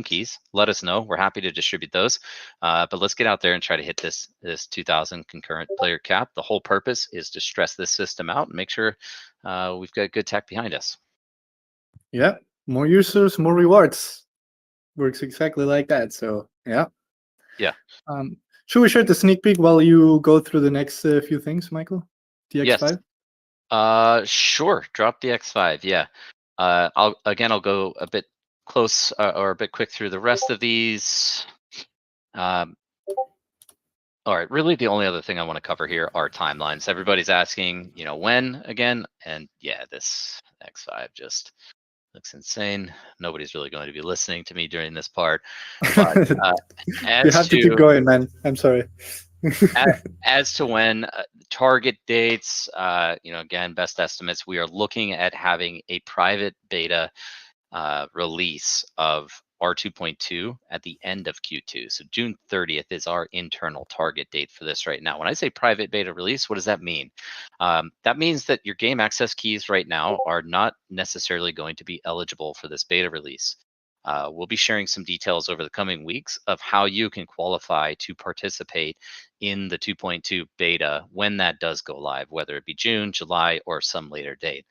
keys, let us know. We're happy to distribute those. But let's get out there and try to hit this 2,000 concurrent player cap. The whole purpose is to stress this system out and make sure we've got good tech behind us. Yeah, more users, more rewards. Works exactly like that. So yeah. Yeah. Should we share the sneak peek while you go through the next few things, Michael? The X5? Yes. Sure. Drop the X5. Yeah. I'll go a bit close or a bit quick through the rest of these. All right. Really, the only other thing I want to cover here are timelines. Everybody's asking, when again? And yeah, this X5 just looks insane. Nobody's really going to be listening to me during this part. But you have to keep going, man. I'm sorry. as to when target dates, again, best estimates, we are looking at having a private beta release of R2.2 at the end of Q2. So June 30th is our internal target date for this right now. When I say private beta release, what does that mean? That means that your game access keys right now are not necessarily going to be eligible for this beta release. We'll be sharing some details over the coming weeks of how you can qualify to participate in the 2.2 beta when that does go live, whether it be June, July, or some later date.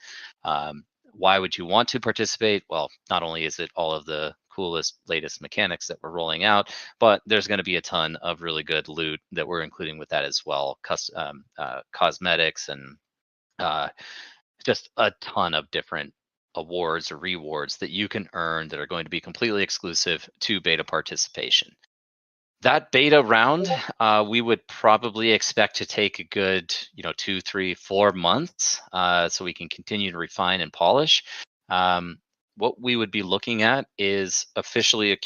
Why would you want to participate? Well, not only is it all of the coolest, latest mechanics that we're rolling out, but there's going to be a ton of really good loot that we're including with that as well. Cosmetics and just a ton of different awards or rewards that you can earn that are going to be completely exclusive to beta participation. That beta round, we would probably expect to take a good, 2, 3, 4 months, so we can continue to refine and polish. What we would be looking at is officially a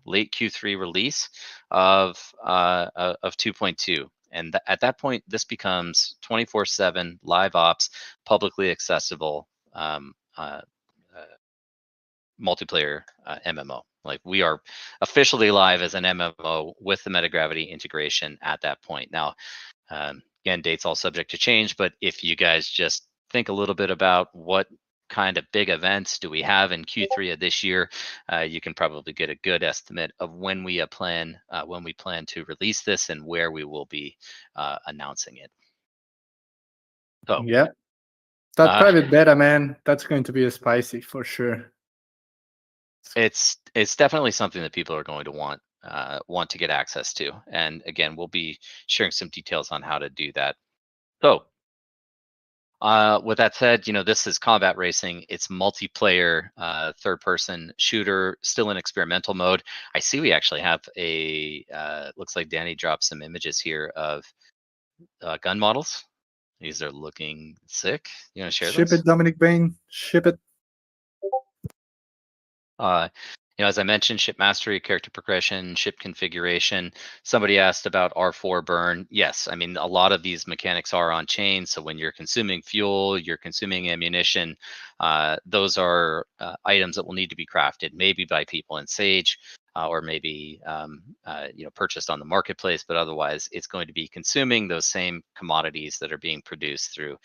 late Q3 release of 2.2. And at that point, this becomes 24/7 live ops, publicly accessible multiplayer MMO. Like, we are officially live as an MMO with the Metagravity integration at that point. Now, again, dates all subject to change, but if you guys just think a little bit about what kind of big events do we have in Q3 of this year, you can probably get a good estimate of when we plan to release this and where we will be announcing it. So Yeah, that private beta, man, that's going to be a spicy for sure. It's definitely something that people are going to want to get access to, and again, we'll be sharing some details on how to do that. So with that said, this is combat racing. It's multiplayer, third-person shooter, still in experimental mode. I see we actually have looks like Danny dropped some images here of gun models. These are looking sick. You want to share those? Ship it, Dominic Bain. Ship it. As I mentioned, ship mastery, character progression, ship configuration. Somebody asked about R4 burn. Yes, I mean, a lot of these mechanics are on chain. So when you're consuming fuel, you're consuming ammunition, those are items that will need to be crafted, maybe by people in Sage, or maybe purchased on the marketplace. But otherwise, it's going to be consuming those same commodities that are being produced through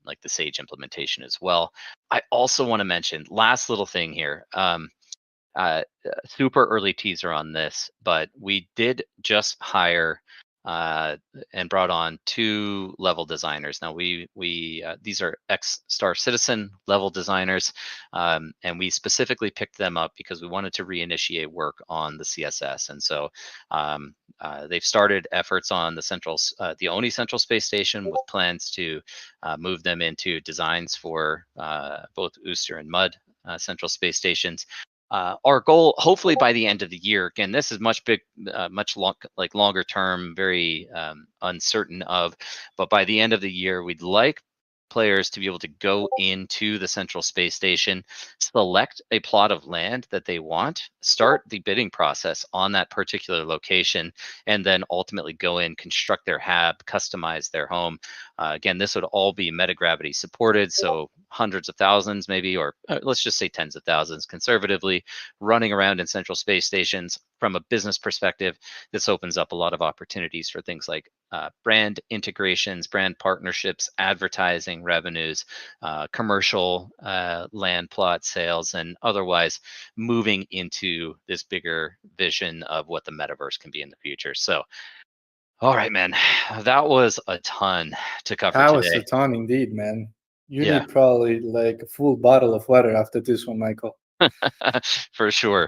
like the Sage implementation as well. I also want to mention, last little thing here. Super early teaser on this, but we did just hire and brought on 2 level designers. Now these are ex-Star Citizen level designers, and we specifically picked them up because we wanted to reinitiate work on the CSS. And so they've started efforts on the ONI Central Space Station, with plans to move them into designs for both Ooster and Mud Central Space Stations. Our goal, hopefully by the end of the year, again, this is much longer term, very uncertain of, but by the end of the year, we'd like players to be able to go into the Central Space Station, select a plot of land that they want, start the bidding process on that particular location, and then ultimately go in, construct their hab, customize their home. Again, this would all be Metagravity supported, so hundreds of thousands maybe, or let's just say tens of thousands conservatively, running around in Central Space Stations. From a business perspective, this opens up a lot of opportunities for things like brand integrations, brand partnerships, advertising revenues, commercial land plot sales, and otherwise moving into this bigger vision of what the metaverse can be in the future. So, all right, man, that was a ton to cover today. That was a ton indeed, man. You need probably like a full bottle of water after this one, Michael. For sure.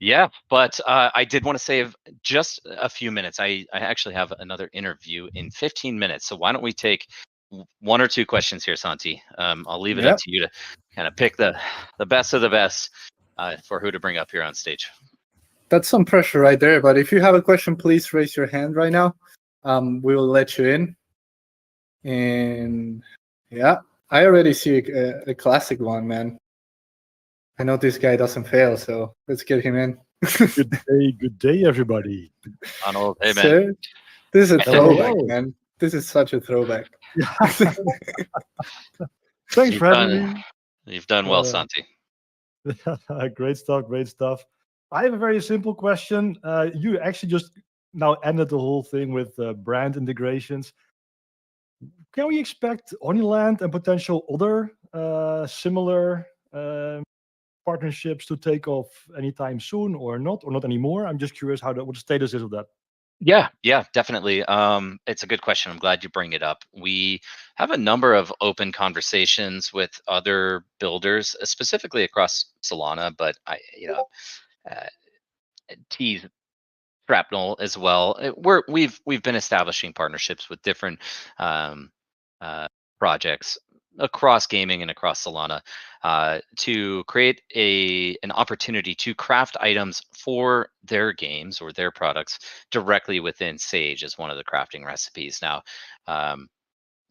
Yeah, but I did want to save just a few minutes. I actually have another interview in 15 minutes. So why don't we take 1 or 2 questions here, Santi? I'll leave it up to you to kind of pick the best of the best for who to bring up here on stage. That's some pressure right there. But if you have a question, please raise your hand right now. We will let you in. And yeah, I already see a classic one, man. I know this guy doesn't fail, so let's get him in. Good day, everybody. Arnold, hey, man. Sir, this is a throwback, man. This is such a throwback. Thanks for having me. You've done well, Santi. Great stuff. I have a very simple question. You actually just now ended the whole thing with brand integrations. Can we expect Honeyland and potential other similar partnerships to take off anytime soon, or not anymore? I'm just curious what the status is of that. Yeah, definitely. It's a good question. I'm glad you bring it up. We have a number of open conversations with other builders, specifically across Solana, but tease Shrapnel as well. We've been establishing partnerships with different projects across gaming and across Solana to create an opportunity to craft items for their games or their products directly within Sage as one of the crafting recipes. Now,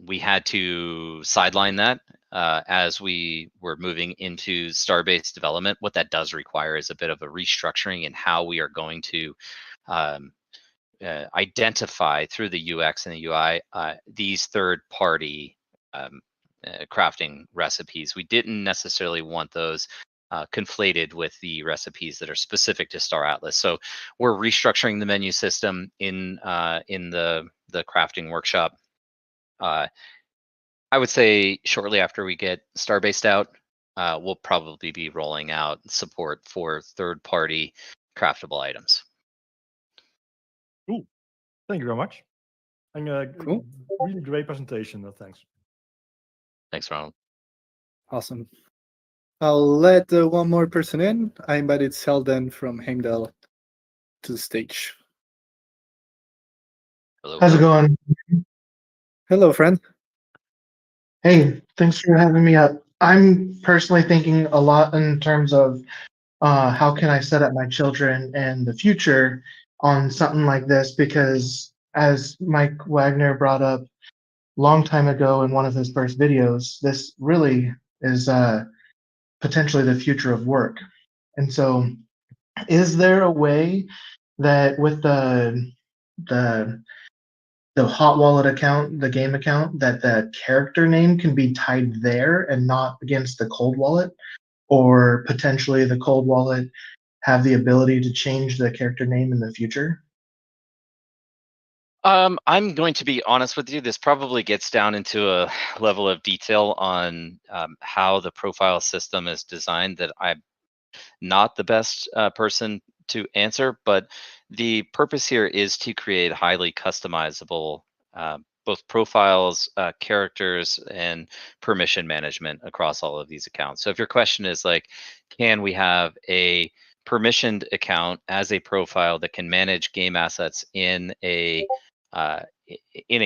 we had to sideline that as we were moving into Starbase development. What that does require is a bit of a restructuring in how we are going to identify through the UX and the UI these third-party crafting recipes. We didn't necessarily want those conflated with the recipes that are specific to Star Atlas. So we're restructuring the menu system in the crafting workshop. I would say shortly after we get Starbase out, we'll probably be rolling out support for third-party craftable items. Cool. Thank you very much. And Cool. really great presentation. Thanks. Thanks, Ronald. Awesome. I'll let one more person in. I invited Selden from Heimdall to the stage. Hello. How's it going? Hello, friend. Hey, thanks for having me up. I'm personally thinking a lot in terms of how can I set up my children and the future on something like this, because as Mike Wagner brought up a long time ago in one of his first videos, this really is potentially the future of work. And so is there a way that with the hot wallet account, the game account, that the character name can be tied there and not against the cold wallet, or potentially the cold wallet have the ability to change the character name in the future? I'm going to be honest with you. This probably gets down into a level of detail on how the profile system is designed that I'm not the best person to answer, but the purpose here is to create highly customizable both profiles, characters, and permission management across all of these accounts. So if your question is like, can we have a permissioned account as a profile that can manage game assets in a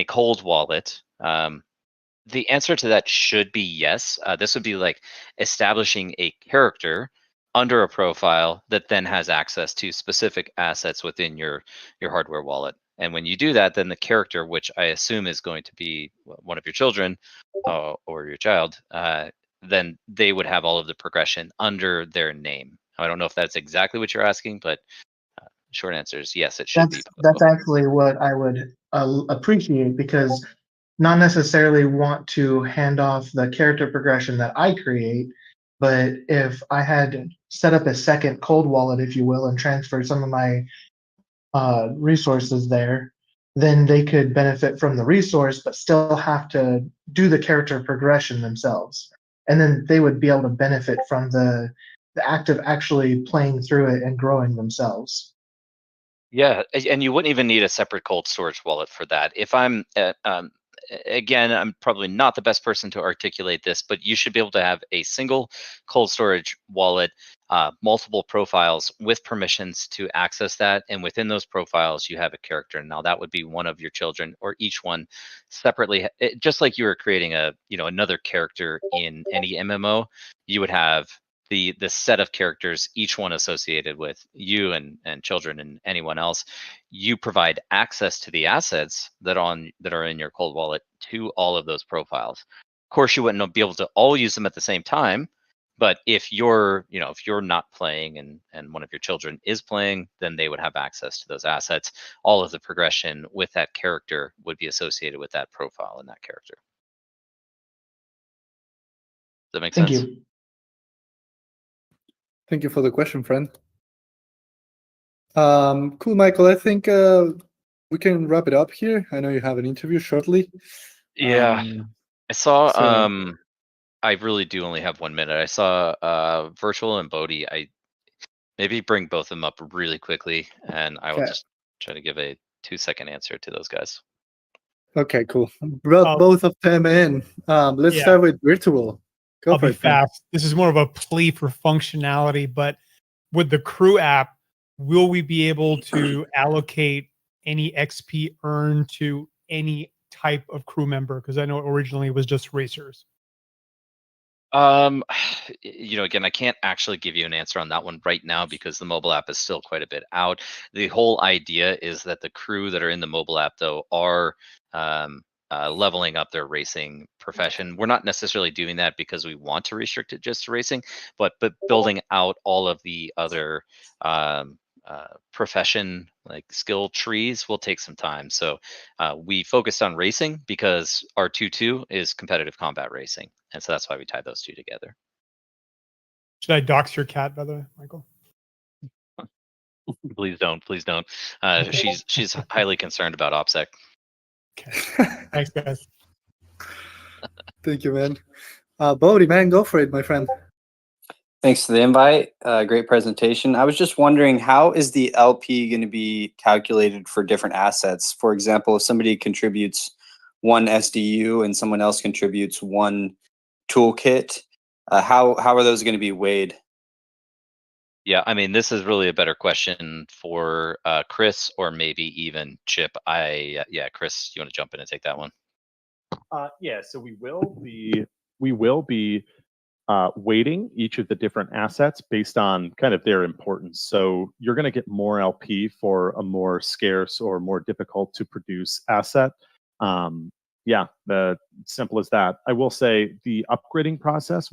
cold wallet? The answer to that should be yes. This would be like establishing a character under a profile that then has access to specific assets within your hardware wallet. And when you do that, then the character, which I assume is going to be one of your children or your child, then they would have all of the progression under their name. I don't know if that's exactly what you're asking, but short answer is yes, it should be. That's actually what I would appreciate, because not necessarily want to hand off the character progression that I create, but if I had set up a second cold wallet, if you will, and transferred some of my resources there, then they could benefit from the resource, but still have to do the character progression themselves. And then they would be able to benefit from the act of actually playing through it and growing themselves. Yeah, and you wouldn't even need a separate cold storage wallet for that. If I'm again, I'm probably not the best person to articulate this, but you should be able to have a single cold storage wallet, multiple profiles with permissions to access that, and within those profiles you have a character. Now that would be one of your children, or each one separately, just like you were creating another character in any MMO. You would have the set of characters, each one associated with you and children and anyone else. You provide access to the assets that are in your cold wallet to all of those profiles. Of course, you wouldn't be able to all use them at the same time, but if you're not playing and one of your children is playing, then they would have access to those assets. All of the progression with that character would be associated with that profile and that character. Does that make sense? Thank you. Thank you for the question, friend. Cool, Michael. I think we can wrap it up here. I know you have an interview shortly. Yeah, I saw. so- I really do only have 1 minute. I saw Virtual and Bodhi. I maybe bring both of them up really quickly, and I will Okay. just try to give a 2-second answer to those guys. Okay, cool. Brought both of them in. Let's start with Virtual. I'll be fast. This is more of a plea for functionality, but with the crew app, will we be able to allocate any XP earned to any type of crew member? Because I know originally it was just racers. Again, I can't actually give you an answer on that one right now because the mobile app is still quite a bit out. The whole idea is that the crew that are in the mobile app, though, are leveling up their racing profession. We're not necessarily doing that because we want to restrict it just to racing, but building out all of the other profession, like skill trees, will take some time. So we focused on racing because our 2-2 is competitive combat racing, and so that's why we tied those two together. Should I dox your cat, by the way, Michael? Please don't. She's highly concerned about OPSEC. Okay. Thanks, guys. Thank you, man. Bodie, man, go for it, my friend. Thanks for the invite. Great presentation. I was just wondering, how is the LP going to be calculated for different assets? For example, if somebody contributes one SDU and someone else contributes one toolkit, how are those going to be weighed? Yeah, I mean, this is really a better question for Chris or maybe even Chip. Yeah, Chris, you want to jump in and take that one? Yeah, so we will be weighting each of the different assets based on kind of their importance. So you're going to get more LP for a more scarce or more difficult to produce asset. Yeah, the simple as that. I will say the upgrading process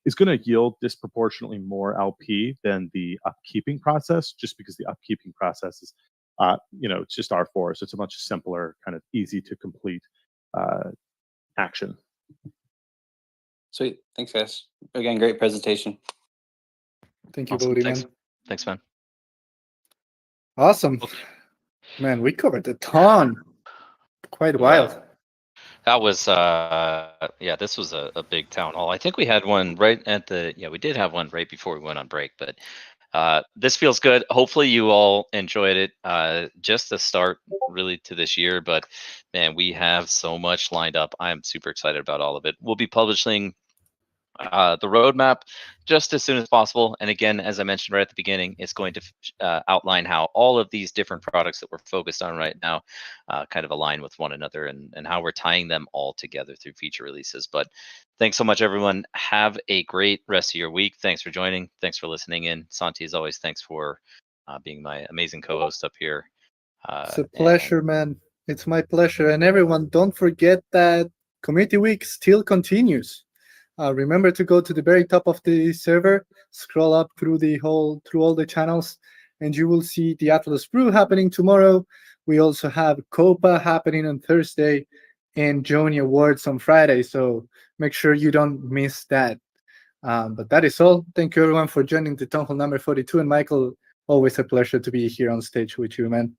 is going to yield disproportionately more LP than the upkeeping process, just because the upkeeping process is, it's just R4, so it's a much simpler, kind of easy to complete action. Sweet. Thanks, guys. Again, great presentation. Thank you, Awesome. Bodie, Thanks. man. Thanks, man. Awesome. Okay. Man, we covered a ton. Quite wild. That was this was a big town hall. I think we had one we did have one right before we went on break, but this feels good. Hopefully you all enjoyed it. Just a start really to this year, but man, we have so much lined up. I'm super excited about all of it. We'll be publishing the roadmap just as soon as possible. And again, as I mentioned right at the beginning, it's going to outline how all of these different products that we're focused on right now kind of align with one another, and how we're tying them all together through feature releases. But thanks so much, everyone. Have a great rest of your week. Thanks for joining. Thanks for listening in. Santi, as always, thanks for being my amazing co-host up here. It's a pleasure, man. It's my pleasure. And everyone, don't forget that Community Week still continues. Remember to go to the very top of the server, scroll up through all the channels, and you will see the Atlas Brew happening tomorrow. We also have Copa happening on Thursday and Joni Awards on Friday. So make sure you don't miss that. But that is all. Thank you, everyone, for joining the Town Hall number 42. And Michael, always a pleasure to be here on stage with you, man.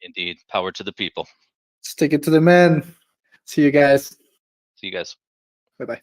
Indeed. Power to the people. Stick it to the man. See you guys. See you guys. Bye-bye.